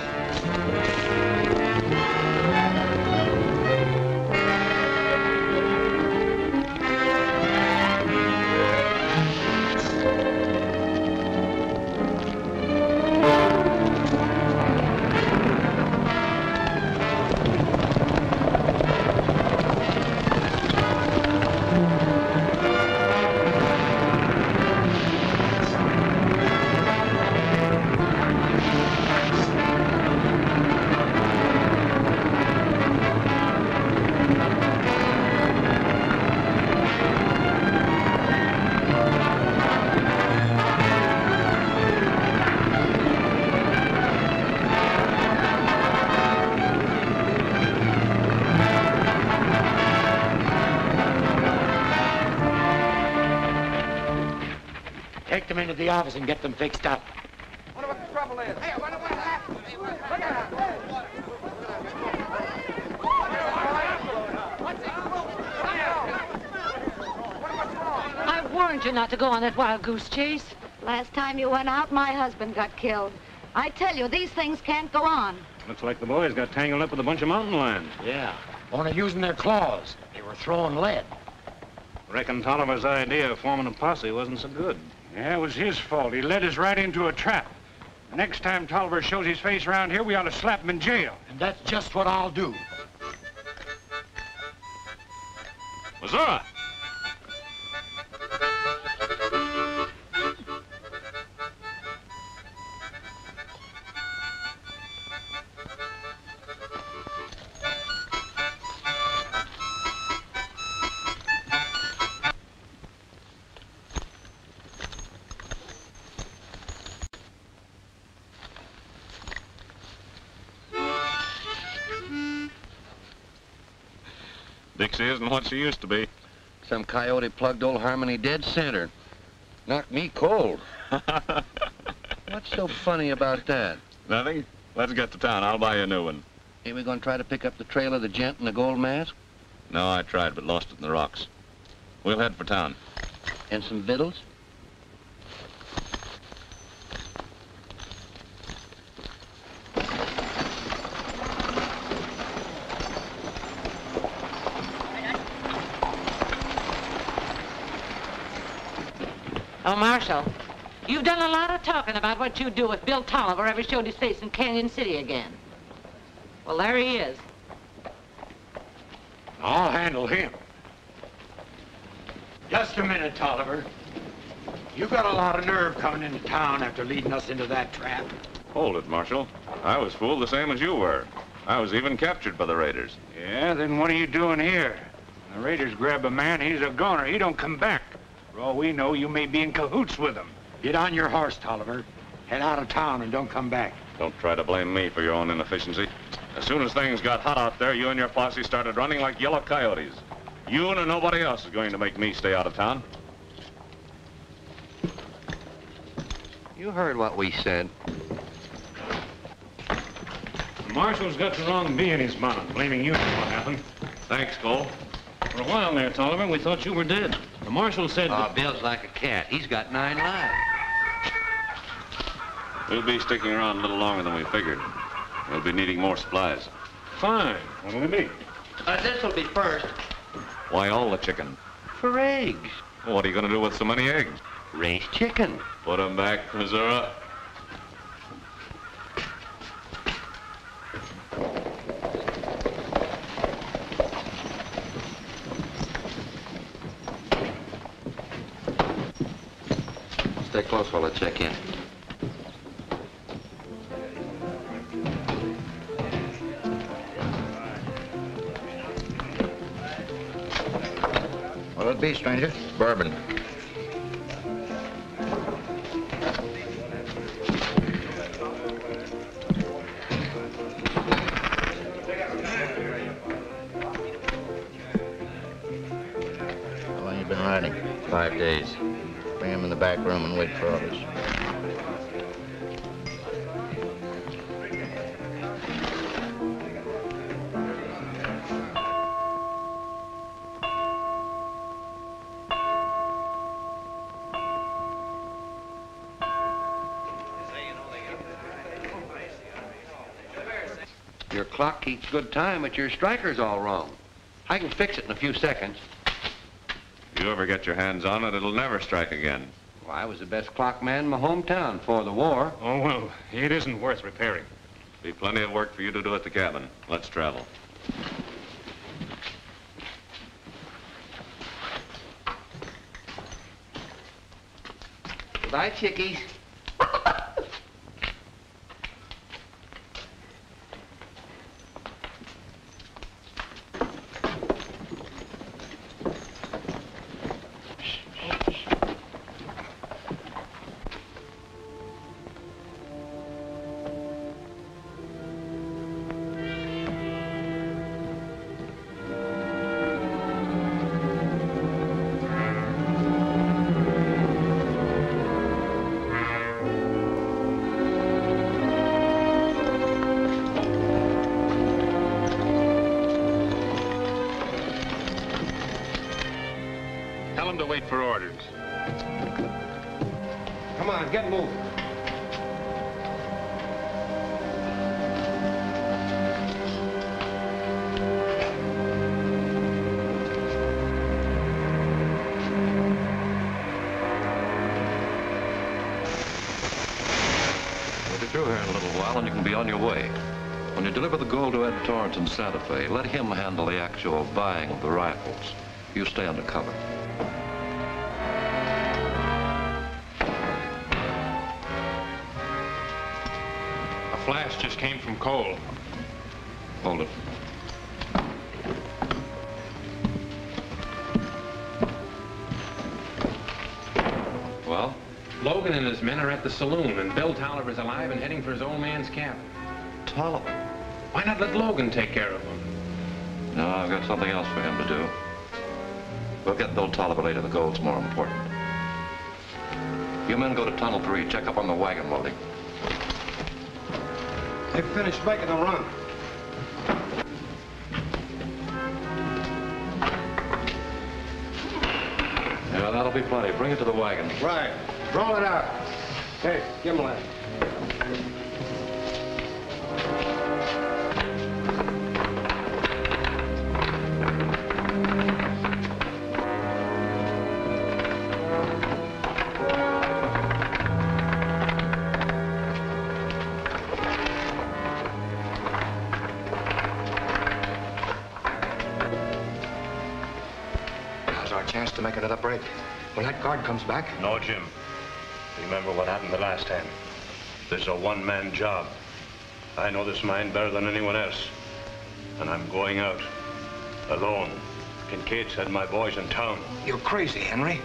Take them into the office and get them fixed up. Wonder what the trouble is. Hey, I wonder what happened. Look out. I warned you not to go on that wild goose chase. Last time you went out, my husband got killed. I tell you, these things can't go on. Looks like the boys got tangled up with a bunch of mountain lions. Yeah, only using their claws. They were throwing lead. Reckon Tolliver's idea of forming a posse wasn't so good. Yeah, it was his fault. He led us right into a trap. The next time Tolliver shows his face around here, we ought to slap him in jail. And that's just what I'll do. Missouri! Dixie isn't what she used to be. Some coyote plugged old Harmony dead center. Knocked me cold. What's so funny about that? Nothing. Let's get to town. I'll buy you a new one. Ain't we gonna try to pick up the trail of the gent in the gold mask? No, I tried, but lost it in the rocks. We'll head for town. And some victuals? Oh, Marshal, you've done a lot of talking about what you'd do if Bill Tolliver ever showed his face in Canyon City again. Well, there he is. I'll handle him. Just a minute, Tolliver. You got a lot of nerve coming into town after leading us into that trap. Hold it, Marshal. I was fooled the same as you were. I was even captured by the raiders. Yeah, then what are you doing here? The raiders grab a man, he's a goner. He don't come back. For all we know, you may be in cahoots with them. Get on your horse, Tolliver. Head out of town and don't come back. Don't try to blame me for your own inefficiency. As soon as things got hot out there, you and your posse started running like yellow coyotes. You and nobody else is going to make me stay out of town. You heard what we said. The Marshal's got the wrong bee in his bonnet, blaming you for what happened. Thanks, Cole. For a while there, Tolliver, we thought you were dead. The Marshal said that... Bill's like a cat. He's got 9 lives. We'll be sticking around a little longer than we figured. We'll be needing more supplies. Fine. What'll it be? This'll be first. Why all the chicken? For eggs. What are you going to do with so many eggs? Raise chicken. Put them back, Missouri. Stay close while I check in. What'll it be, stranger? Bourbon. How long you been riding? 5 days. Bring him in the back room and wait for orders. Your clock keeps good time, but your striker's all wrong. I can fix it in a few seconds. If you ever get your hands on it, it'll never strike again. Well, I was the best clock man in my hometown before the war. Oh, well, it isn't worth repairing. Be plenty of work for you to do at the cabin. Let's travel. Goodbye, chickies. Tell him to wait for orders. Come on, get moving. through here in a little while and you can be on your way. When you deliver the gold to Ed Torrance in Santa Fe, let him handle the actual buying of the rifles. You stay under cover. A flash just came from Cole. Hold it. Well? Logan and his men are at the saloon, and Bill Tolliver's alive and heading for his old man's cabin. Tolliver? Why not let Logan take care of him? No, I've got something else for him to do. We'll get Bill Tolliver later. The gold's more important. You men go to Tunnel 3. Check up on the wagon loading. They finished making the run. Yeah, that'll be plenty. Bring it to the wagon. Right. Roll it out. Hey, give him that. Chance to make another break. When that guard comes back... No, Jim. Remember what happened the last time. This is a one-man job. I know this mine better than anyone else. And I'm going out. Alone. Kincaid said my boy's in town. You're crazy, Henry.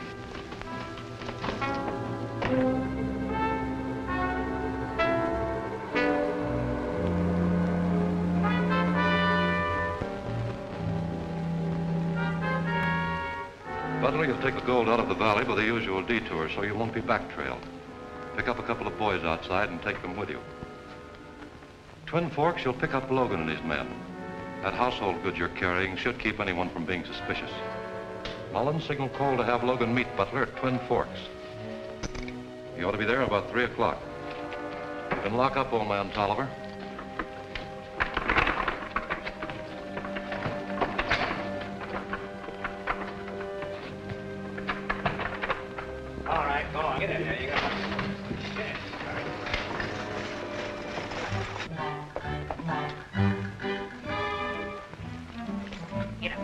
Butler, you'll take the gold out of the valley by the usual detour, so you won't be back-trailed. Pick up a couple of boys outside and take them with you. Twin Forks, you'll pick up Logan and his men. That household goods you're carrying should keep anyone from being suspicious. Mullins, signal Cole to have Logan meet Butler at Twin Forks. You ought to be there about 3 o'clock. You can lock up, old man Tolliver. All right, go on. Get in there. You got it. Get up.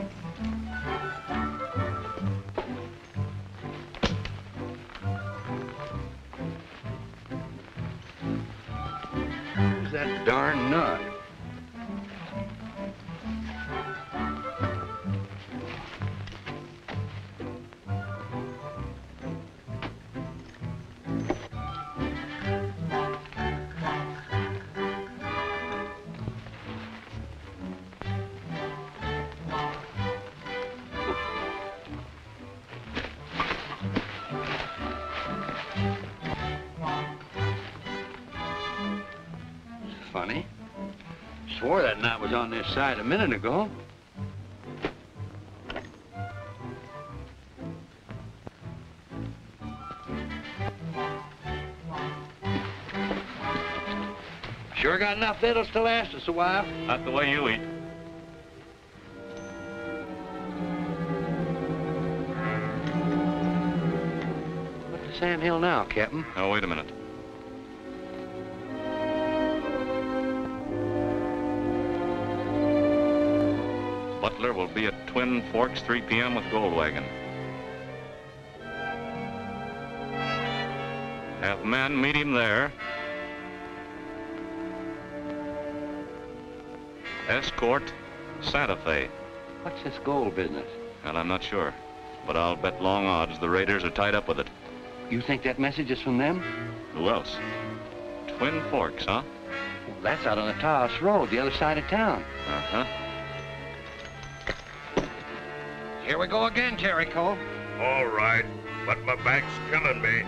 Who's that darn nut? Funny. Swore that knot was on this side a minute ago. Sure got enough victuals to last us a while. Not the way you eat. What's the Sam Hill now, Captain? Oh, wait a minute. Butler will be at Twin Forks 3 p.m. with Gold Wagon. Have men meet him there. Escort Santa Fe. What's this gold business? Well, I'm not sure, but I'll bet long odds the raiders are tied up with it. You think that message is from them? Who else? Twin Forks, huh? Well, that's out on the Taos Road, the other side of town. Uh-huh. Here we go again, Jericho. All right, but my back's killing me.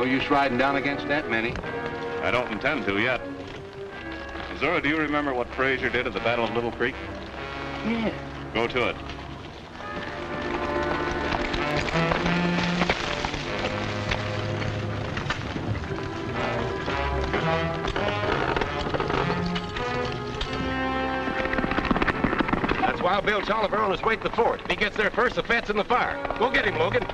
No use riding down against that many. I don't intend to yet. Missouri, do you remember what Frazier did at the Battle of Little Creek? Yeah. Go to it. That's Wild Bill Tolliver on his way to the fort. If he gets there first, the fat's in the fire. Go get him, Logan.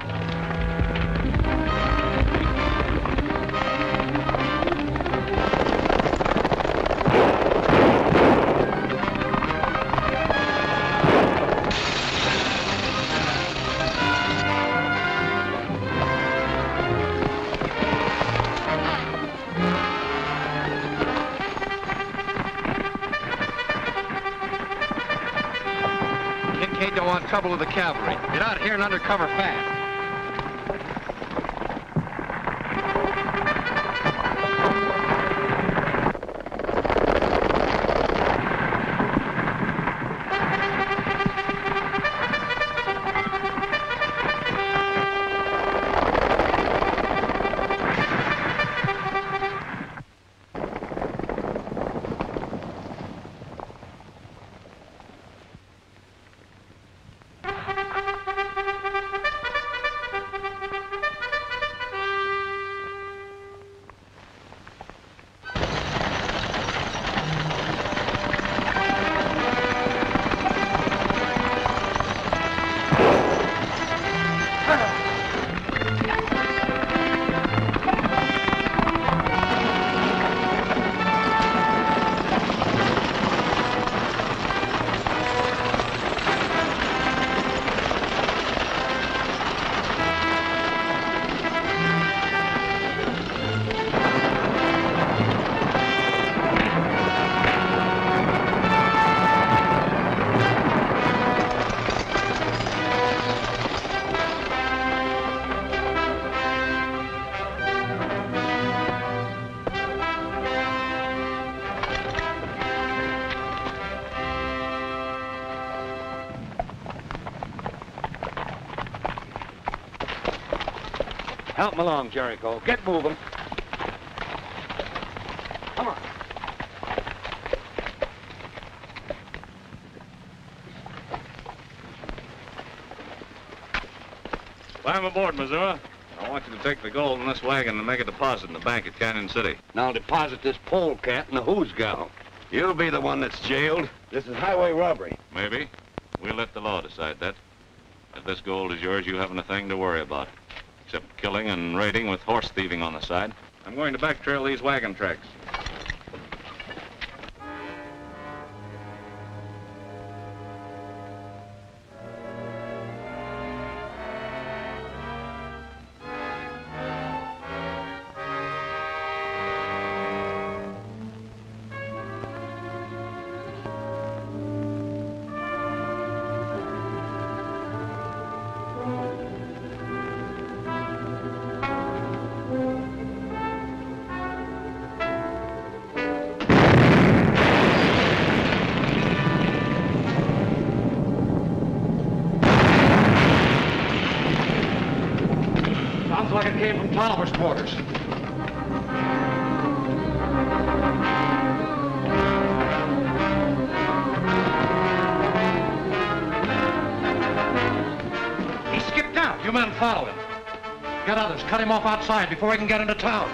Don't want trouble with the cavalry. Get out here and under cover fast. Help him along, Jericho. Get moving. Come on. Climb aboard, Missouri. I want you to take the gold in this wagon and make a deposit in the bank at Canyon City. Now I'll deposit this polecat in the who's gal. You'll be the one that's jailed. This is highway robbery. Maybe. We'll let the law decide that. If this gold is yours, you haven't a thing to worry about. Except killing and raiding with horse thieving on the side. I'm going to back trail these wagon tracks. Sounds like it came from Tolliver's quarters. He skipped out. You men follow him. Get others. Cut him off outside before he can get into town.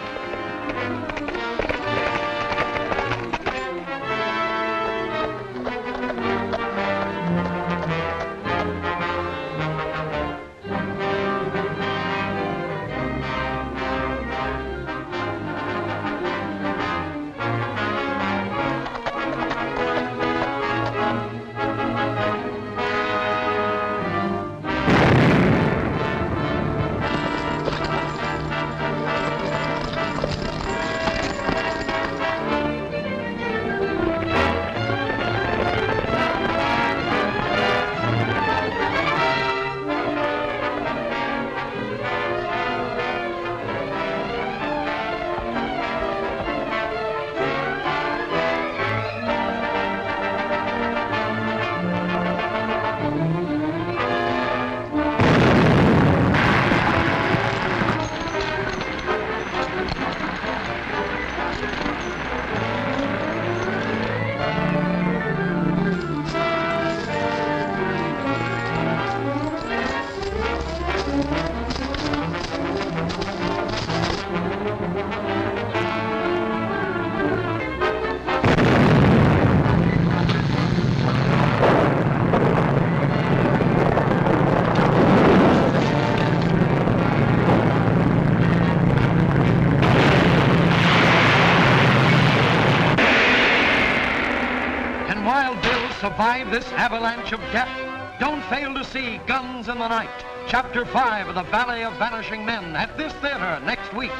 Can Wild Bill survive this avalanche of death? Don't fail to see Guns in the Night, Chapter 5 of the Valley of Vanishing Men at this theater next week.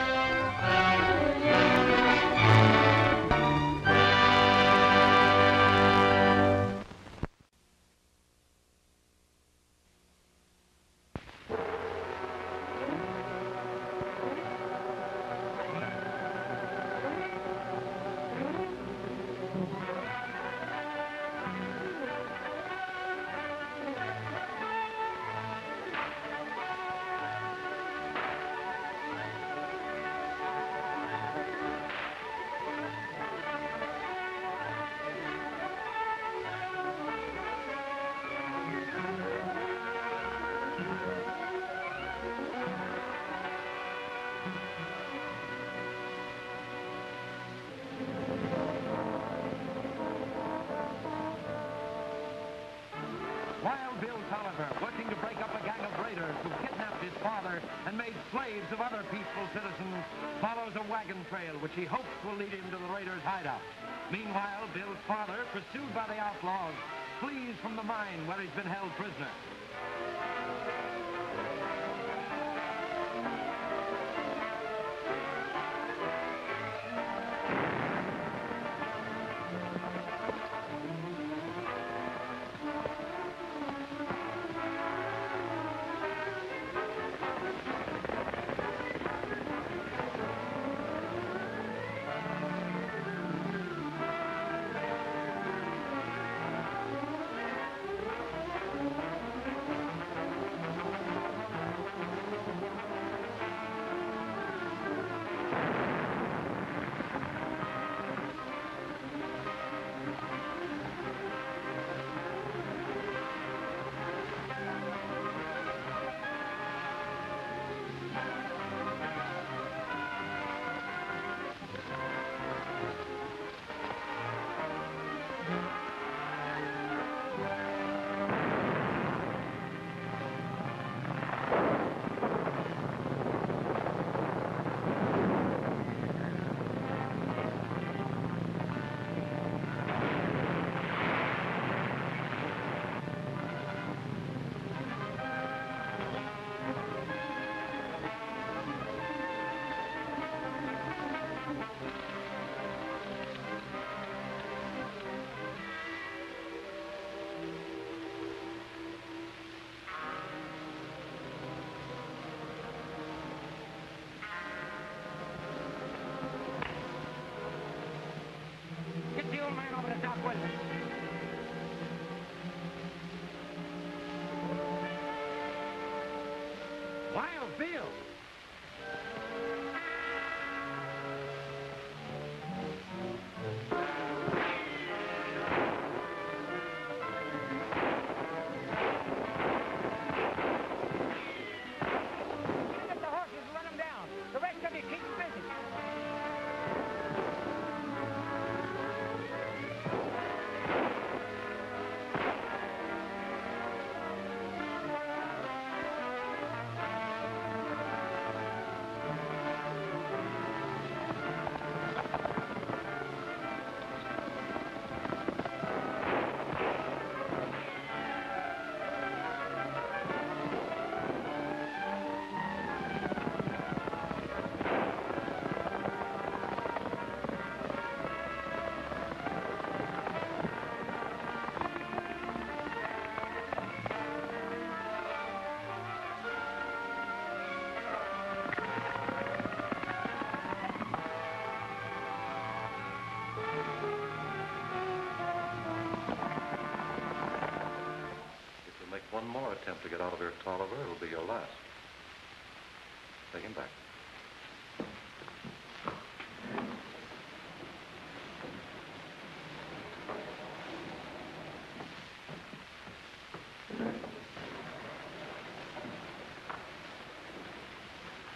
Wild Bill Tolliver, working to break up a gang of raiders who kidnapped his father and made slaves of other peaceful citizens, follows a wagon trail which he hopes will lead him to the raiders' hideout. Meanwhile, Bill's father, pursued by the outlaws, flees from the mine where he's been held prisoner. Wild Bill! Get the horses and run them down. The rest of you keep busy. One more attempt to get out of here, Tolliver, it'll be your last. Take him back.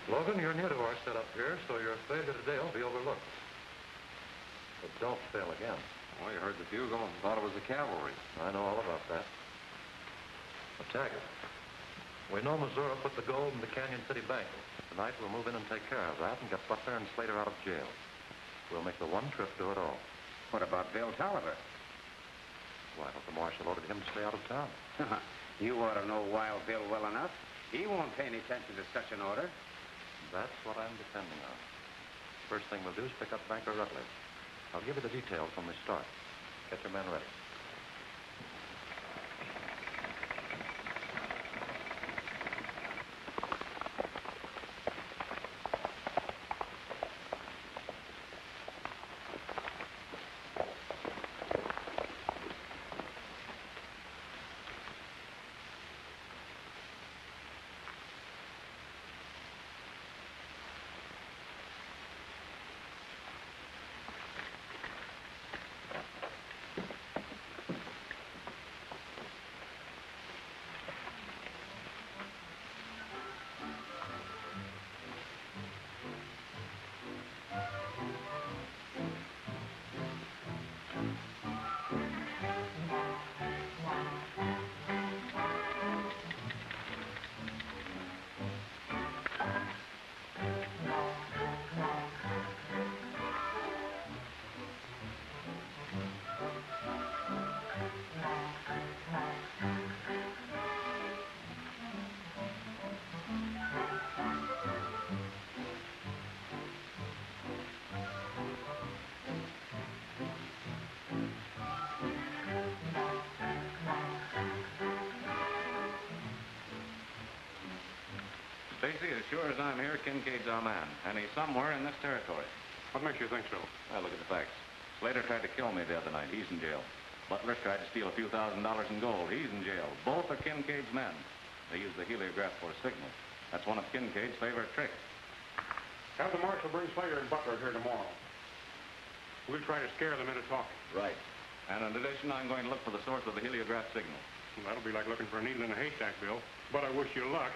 Logan, you're new to our setup here, so your failure today will be overlooked. But don't fail again. Well, you heard the bugle and thought it was the cavalry. I know all about that. Attack it. We know Missouri put the gold in the Canyon City Bank. Tonight we'll move in and take care of that and get Butler and Slater out of jail. We'll make the one trip do it all. What about Bill Tolliver? Marshal ordered him to stay out of town. You ought to know Wild Bill well enough. He won't pay any attention to such an order. That's what I'm depending on. First thing we'll do is pick up Banker Rutledge. I'll give you the details when we start. Get your men ready. Stacy, as sure as I'm here, Kincaid's our man, and he's somewhere in this territory. What makes you think so? Well, look at the facts. Slater tried to kill me the other night. He's in jail. Butler tried to steal a few $1,000s in gold. He's in jail. Both are Kincaid's men. They use the heliograph for a signal. That's one of Kincaid's favorite tricks. Have the marshal bring Slater and Butler here tomorrow. We'll try to scare them into talking. Right. And in addition, I'm going to look for the source of the heliograph signal. Well, that'll be like looking for a needle in a haystack, Bill. But I wish you luck.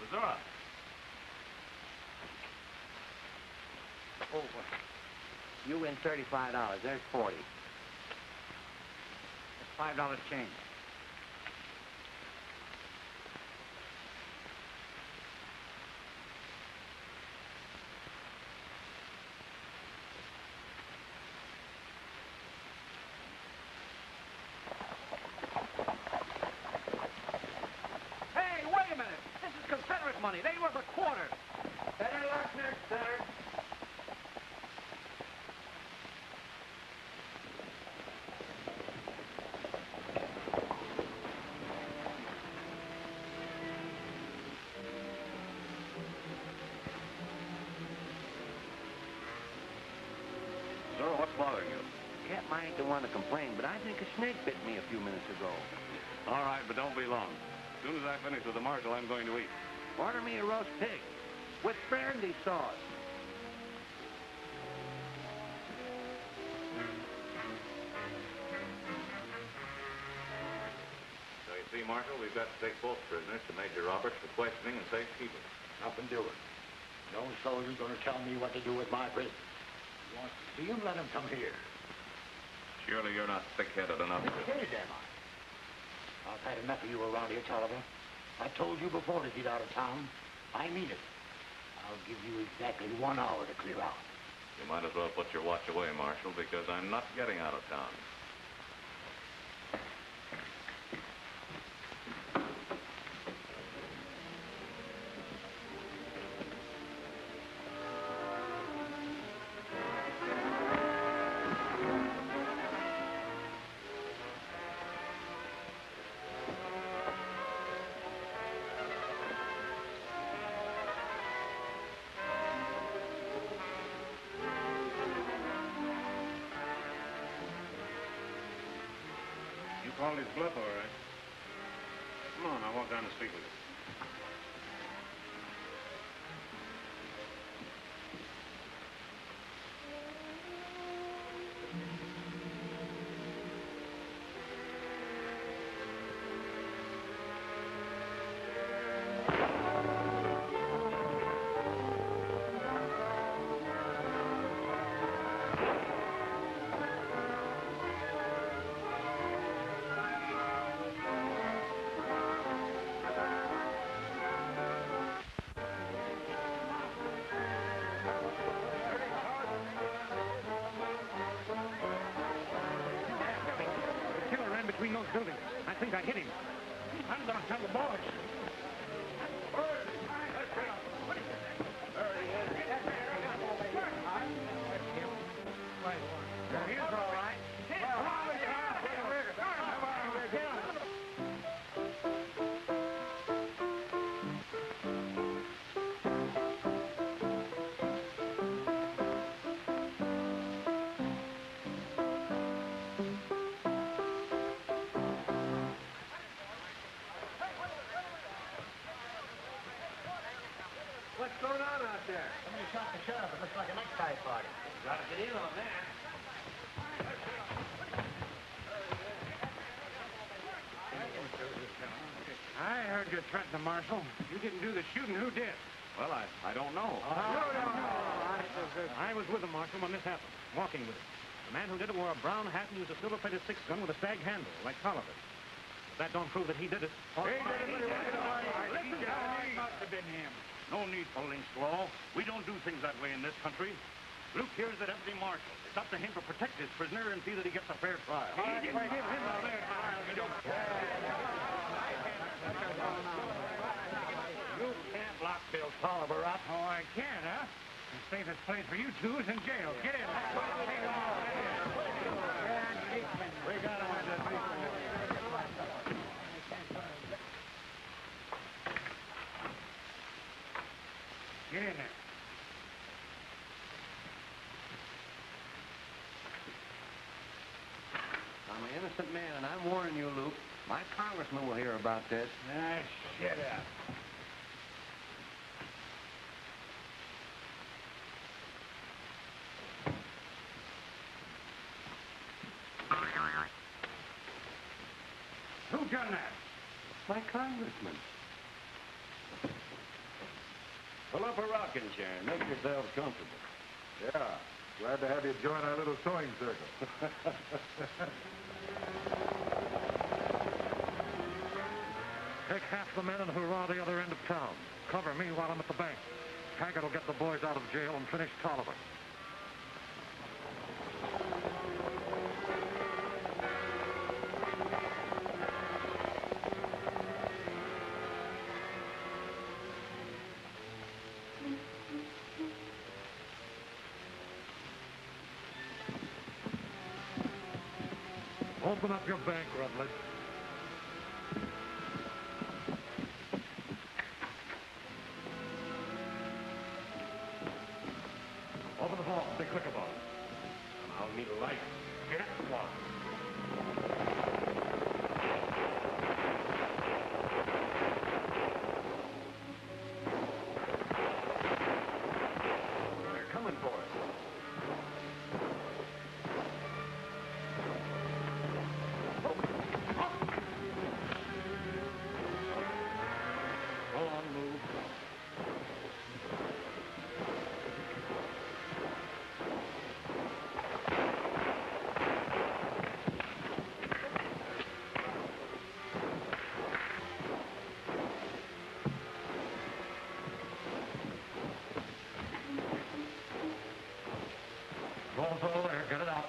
Zora. Oh, you win $35. There's 40. That's $5 change. Hey, wait a minute. This is Confederate money. They worth a quarter. Better luck next, sir. Zora, what's bothering you? Captain, I ain't the one to complain, but I think a snake bit me a few minutes ago. All right, but don't be long. As soon as I finish with the marshal, I'm going to eat. Order me a roast pig with brandy sauce. So you see, Marshal, we've got to take both prisoners to Major Roberts for questioning and safekeeping. Nothing doing. No soldier's going to tell me what to do with my prisoners. You want to see him, let him come here. Surely you're not thick-headed enough to... Thick-headed, am I? I've had enough of you around here, Tolliver. I told you before to get out of town. I mean it. I'll give you exactly 1 hour to clear out. You might as well put your watch away, Marshal, because I'm not getting out of town. Called his bluff, all right. Come on, I'll walk down the street with you. between those buildings. I think I hit him. I'm going to tell the boys. He is all right. What's going on out there? Somebody shot the sheriff. It looks like a necktie party. Gotta get in on that. I heard you threaten the marshal. You didn't do the shooting. Who did? Well, I don't know. I was with the marshal when this happened, walking with him. The man who did it wore a brown hat and used a silver-plated six-gun with a stag handle, like Tolliver. But that don't prove that he did it. It must have been him. No need for lynch law. We don't do things that way in this country. Luke here is the deputy marshal. It's up to him to protect his prisoner and see that he gets a fair trial. You can't lock Bill Tolliver up. Oh, I can, huh? The safest place for you two is in jail. Get in. We got him at the Get in there. I'm an innocent man, and I'm warning you, Luke. My congressman will hear about this. Ah, shut up. Who done that? My congressman. Pull up a rocking chair and make yourselves comfortable. Yeah, glad to have you join our little sewing circle. Take half the men and hurrah the other end of town. Cover me while I'm at the bank. Taggart will get the boys out of jail and finish Tolliver. Open up your bank, Rutledge. Open the vault. Be quick about it. And I'll need a light. Get one. They're coming for us. Go on, move. Roll's over there. Get it out.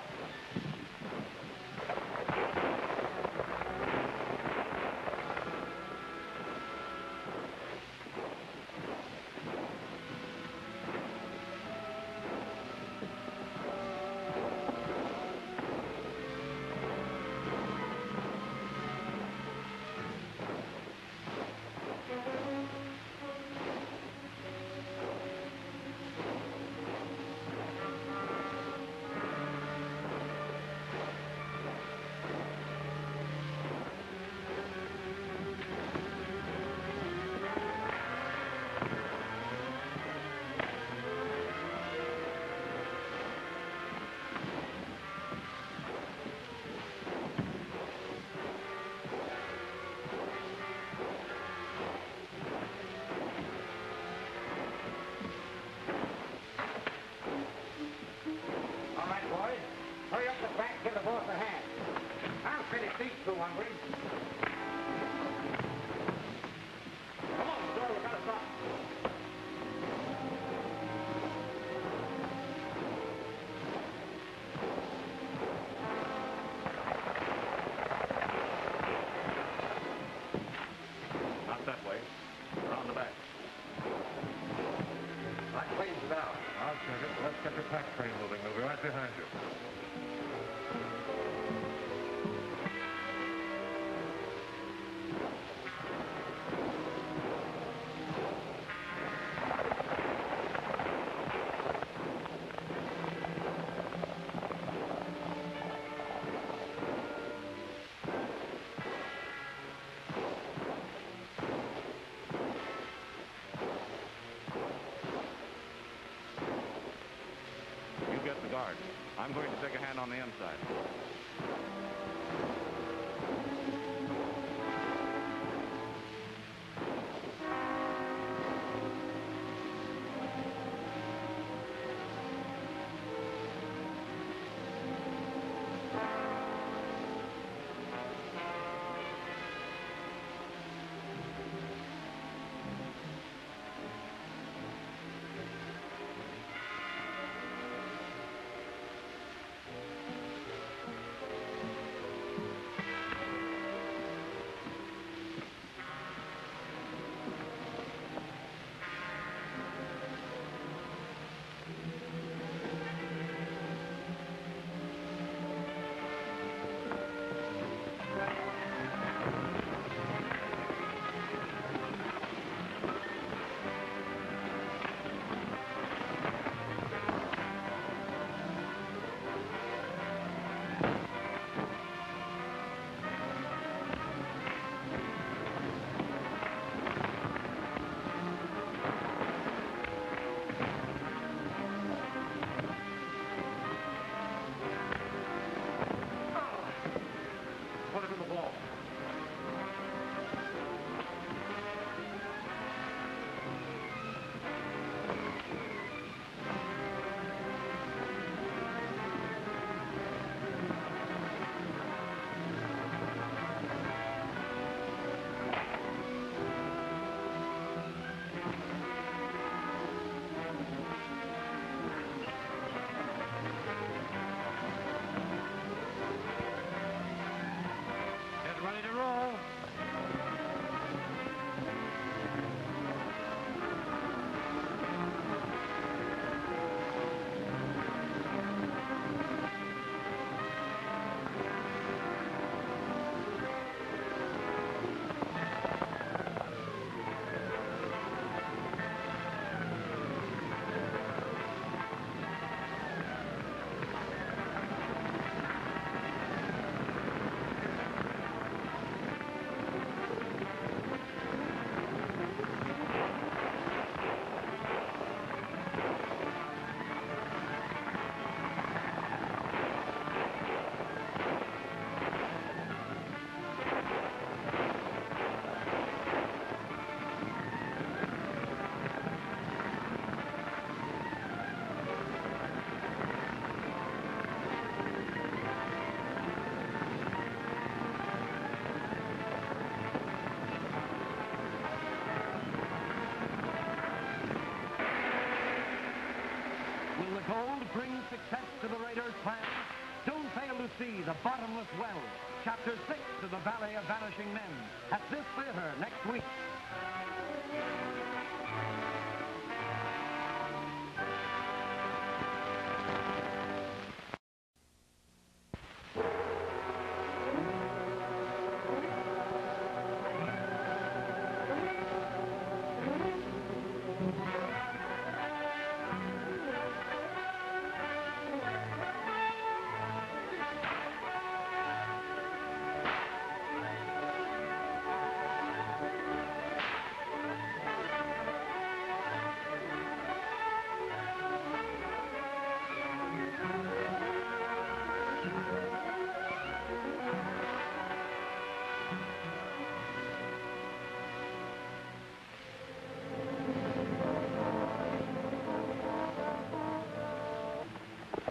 these two hungry. Come on, Consuelo, we gotta stop. cleans it out. I'll check it. Let's get the pack train moving. We'll be right behind you. I'm going to take a hand on the inside. Bring success to the Raiders' plan. Don't fail to see The Bottomless Well, Chapter 6 of the Valley of Vanishing Men, at this theater next week.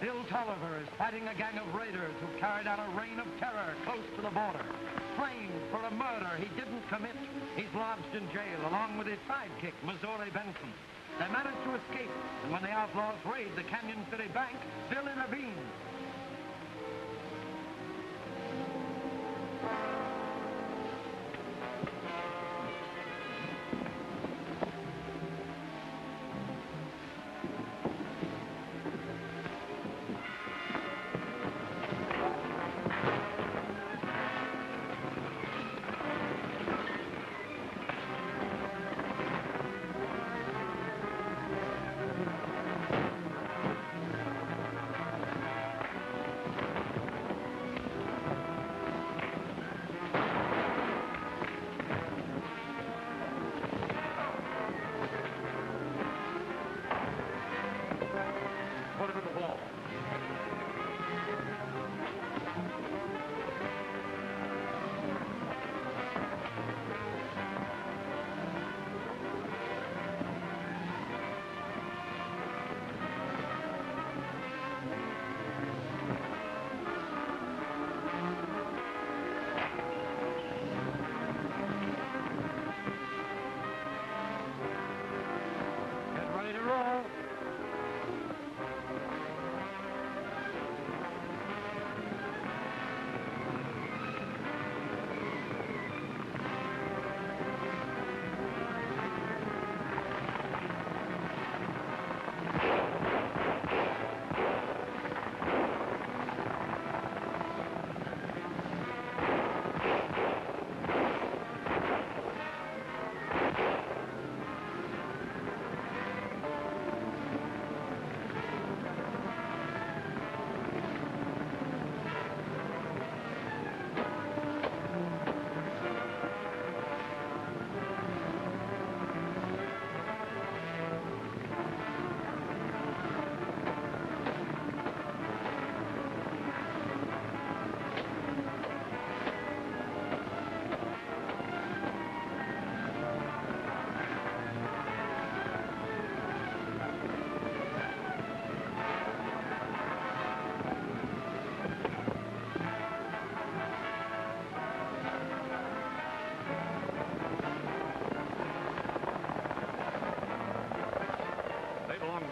Bill Tolliver is fighting a gang of raiders who carried out a reign of terror close to the border. Framed for a murder he didn't commit, he's lodged in jail along with his sidekick, Missouri Benson. They managed to escape, and when the outlaws raid the Canyon City Bank, Bill intervenes.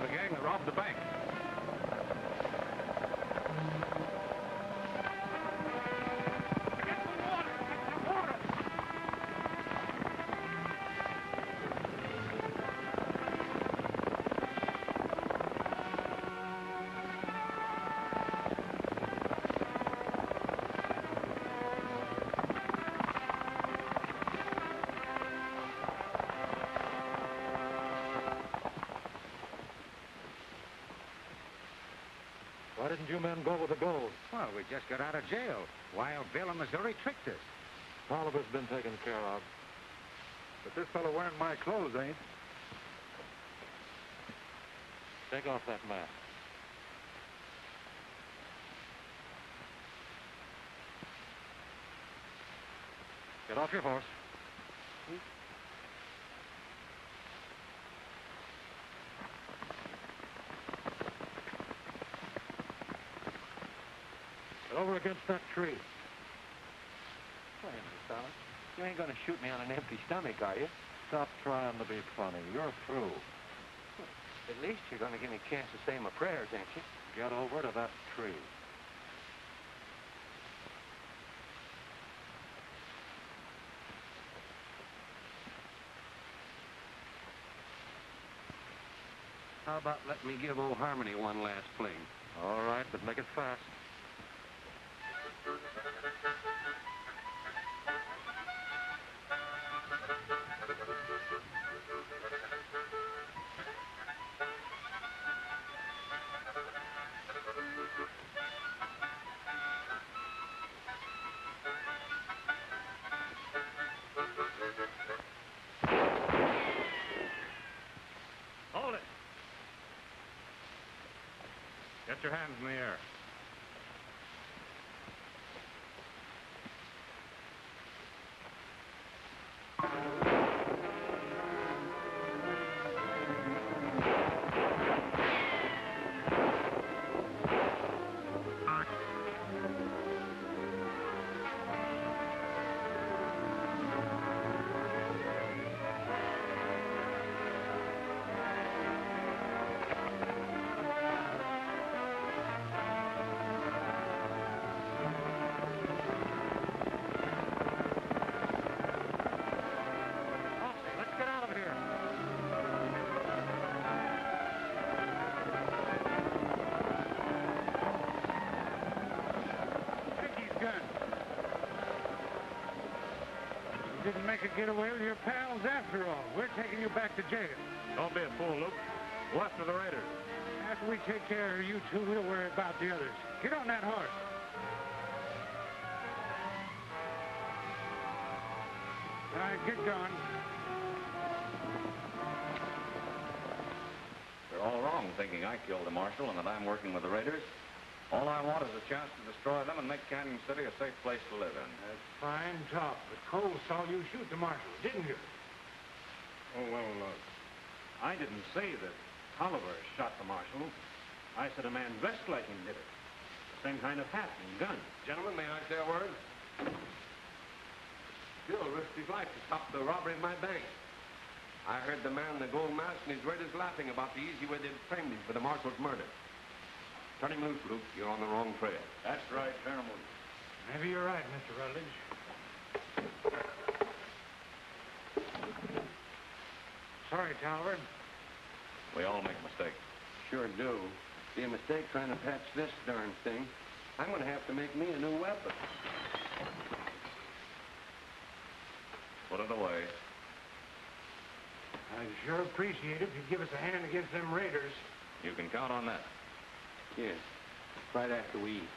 the gang that robbed the bank. Why didn't you men go with the gold? Well, we just got out of jail. Wild Bill of Missouri tricked us. Tolliver's been taken care of. But this fellow wearing my clothes ain't. Take off that mask. Get off your horse. Get over against that tree. Wait a minute, fella. You ain't gonna shoot me on an empty stomach, are you? Stop trying to be funny. You're through. At least you're gonna give me a chance to say my prayers, ain't you? Get over to that tree. How about letting me give old Harmony one last fling? All right, but make it fast. Hold it. Get your hands in the air. Didn't make a getaway with your pals after all. We're taking you back to jail. Don't be a fool, Luke. Go after the raiders. After we take care of you two, we'll worry about the others. Get on that horse. All right, get going. They're all wrong thinking I killed the marshal and that I'm working with the raiders. All I want is a chance to destroy them and make Canyon City a safe place to live in. That's fine talk, but Cole saw you shoot the marshal, didn't you? Oh, well, look. I didn't say that Tolliver shot the marshal. I said a man dressed like him did it. The same kind of hat and gun. Gentlemen, may I say a word? Bill risked his life to stop the robbery of my bank. I heard the man in the gold mask and his raiders laughing about the easy way they'd framed him for the marshal's murder. Turn him loose, Luke. You're on the wrong trail. That's right, turn him loose. Maybe you're right, Mr. Rutledge. Sorry, Tolliver. We all make mistakes. Sure do. Be a mistake trying to patch this darn thing. I'm gonna have to make me a new weapon. Put it away. I'd sure appreciate it if you'd give us a hand against them raiders. You can count on that. Yes, right after we eat.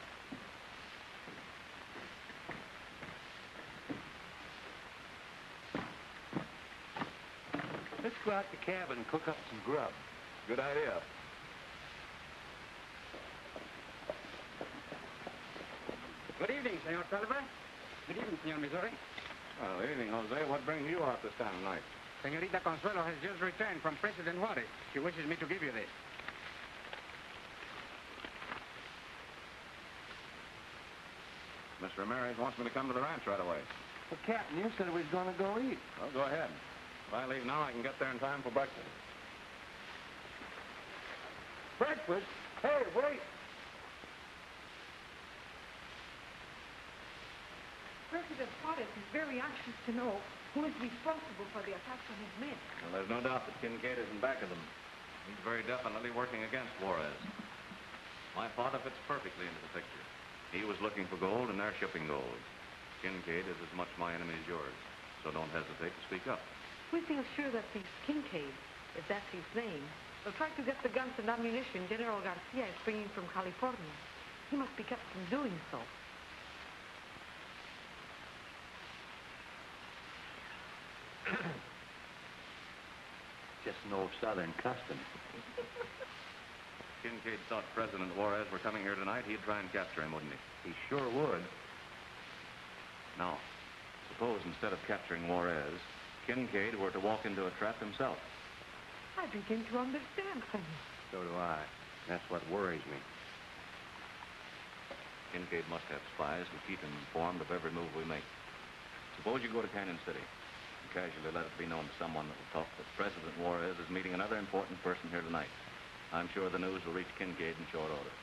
Let's go out to the cabin and cook up some grub. Good idea. Good evening, Senor Tolliver. Good evening, Senor Missouri. Well, evening, Jose. What brings you out this time of night? Senorita Consuelo has just returned from President Juarez. She wishes me to give you this. Miss Ramírez wants me to come to the ranch right away. Well, Captain, you said we was gonna go eat. Well, go ahead. If I leave now, I can get there in time for breakfast. Breakfast? Hey, wait! President Juarez is very anxious to know who is responsible for the attacks on his men. Well, there's no doubt that Kincaid is in back of them. He's very definitely working against Juarez. My father fits perfectly into the picture. He was looking for gold, and they're shipping gold. Kincaid is as much my enemy as yours, so don't hesitate to speak up. We feel sure that this Kincaid, if that's his name, will try to get the guns and ammunition General Garcia is bringing from California. He must be kept from doing so. Just no Southern custom. Kincaid thought President Juarez were coming here tonight, he'd try and capture him, wouldn't he? He sure would. Now, suppose instead of capturing Juarez, Kincaid were to walk into a trap himself. I begin to understand things. So do I. That's what worries me. Kincaid must have spies who keep him informed of every move we make. Suppose you go to Canyon City and casually let it be known to someone that will talk that President Juarez is meeting another important person here tonight. I'm sure the news will reach Kincaid in short order.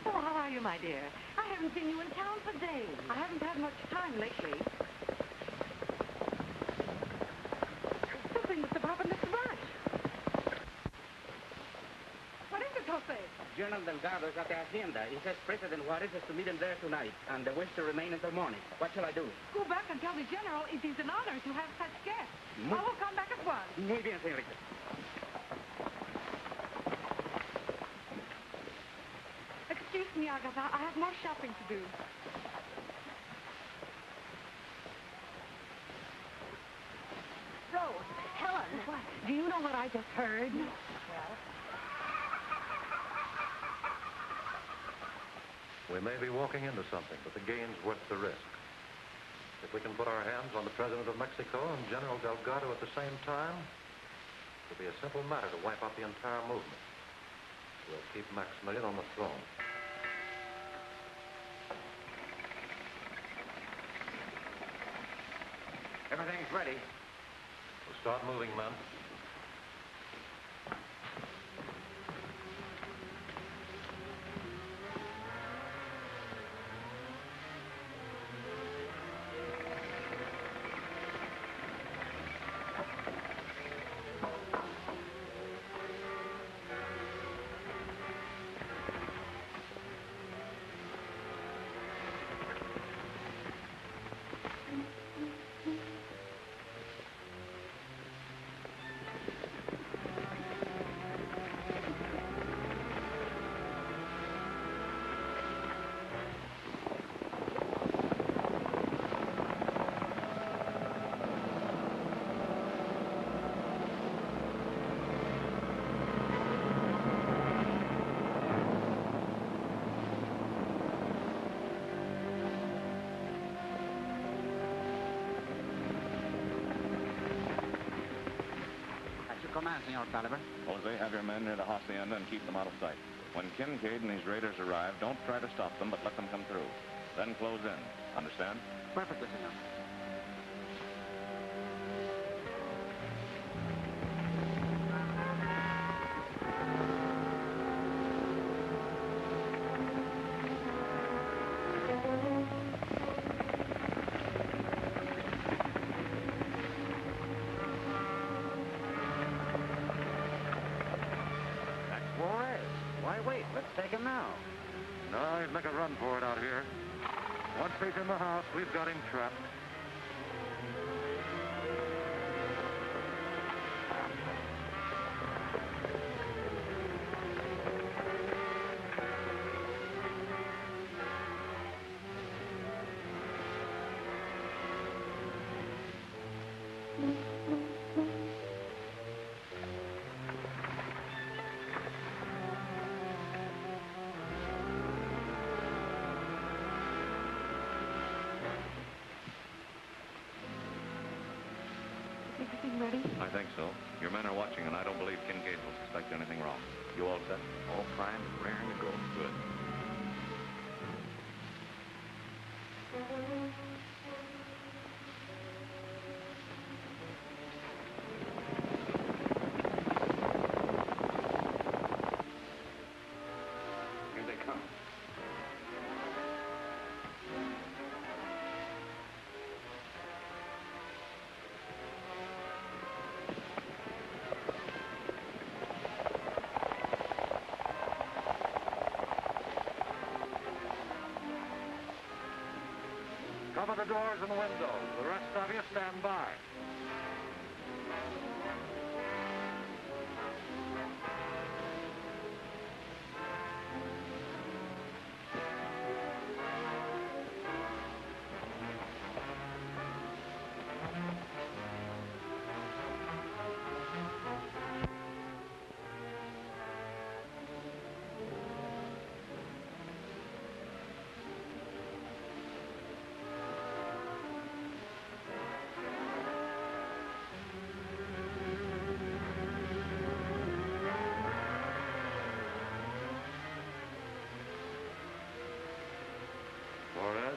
Oh, how are you, my dear? I haven't seen you in town for days. I haven't had much time lately. Something must have happened at the ranch. What is it, Jose? General Delgado is at the hacienda. He says President Juarez is to meet him there tonight, and they wish to remain until morning. What shall I do? Go back and tell the general it is an honor to have such guests. I will come back at once. Muy bien, señorita. Excuse me, Agatha. I have more shopping to do. Rose, Helen. What? Do you know what I just heard? We may be walking into something, but the gain's worth the risk. If we can put our hands on the President of Mexico and General Delgado at the same time, it'll be a simple matter to wipe out the entire movement. We'll keep Maximilian on the throne. Everything's ready. We'll start moving, men. Command, Senor Tolliver. Jose, have your men near the hacienda and keep them out of sight. When Kincaid and his raiders arrive, don't try to stop them, but let them come through. Then close in. Understand? Perfectly, Senor. Take him now. No, he'd make a run for it out here. Once he's in the house, we've got him trapped. Everything ready? I think so. Your men are watching, and I don't believe Kincaid will suspect anything wrong. You all set? All primed and raring to go. Good. Cover the doors and windows. The rest of you stand by.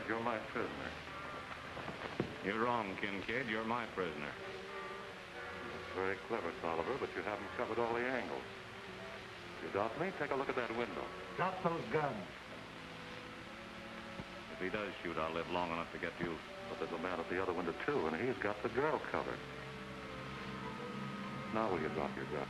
You're my prisoner. You're wrong, Kincaid. You're my prisoner. That's very clever, Tolliver, but you haven't covered all the angles. You got me? Take a look at that window. Drop those guns. If he does shoot, I'll live long enough to get you. But there's a man at the other window, too, and he's got the girl covered. Now will you drop your gun?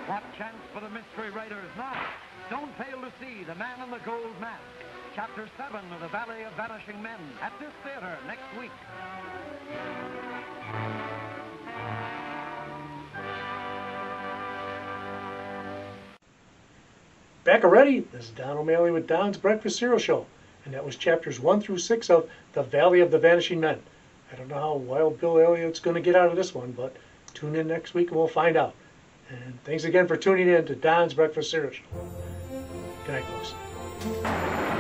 What chance for the mystery raiders now? Don't fail to see The Man in the Gold Mask, Chapter 7 of The Valley of Vanishing Men, at this theater next week. Back already? This is Don O'Malley with Don's Breakfast Cereal Show, and that was chapters 1 through 6 of The Valley of the Vanishing Men. I don't know how Wild Bill Elliott's going to get out of this one, but tune in next week and we'll find out. And thanks again for tuning in to Don's Breakfast Cereal Show. Good night, folks.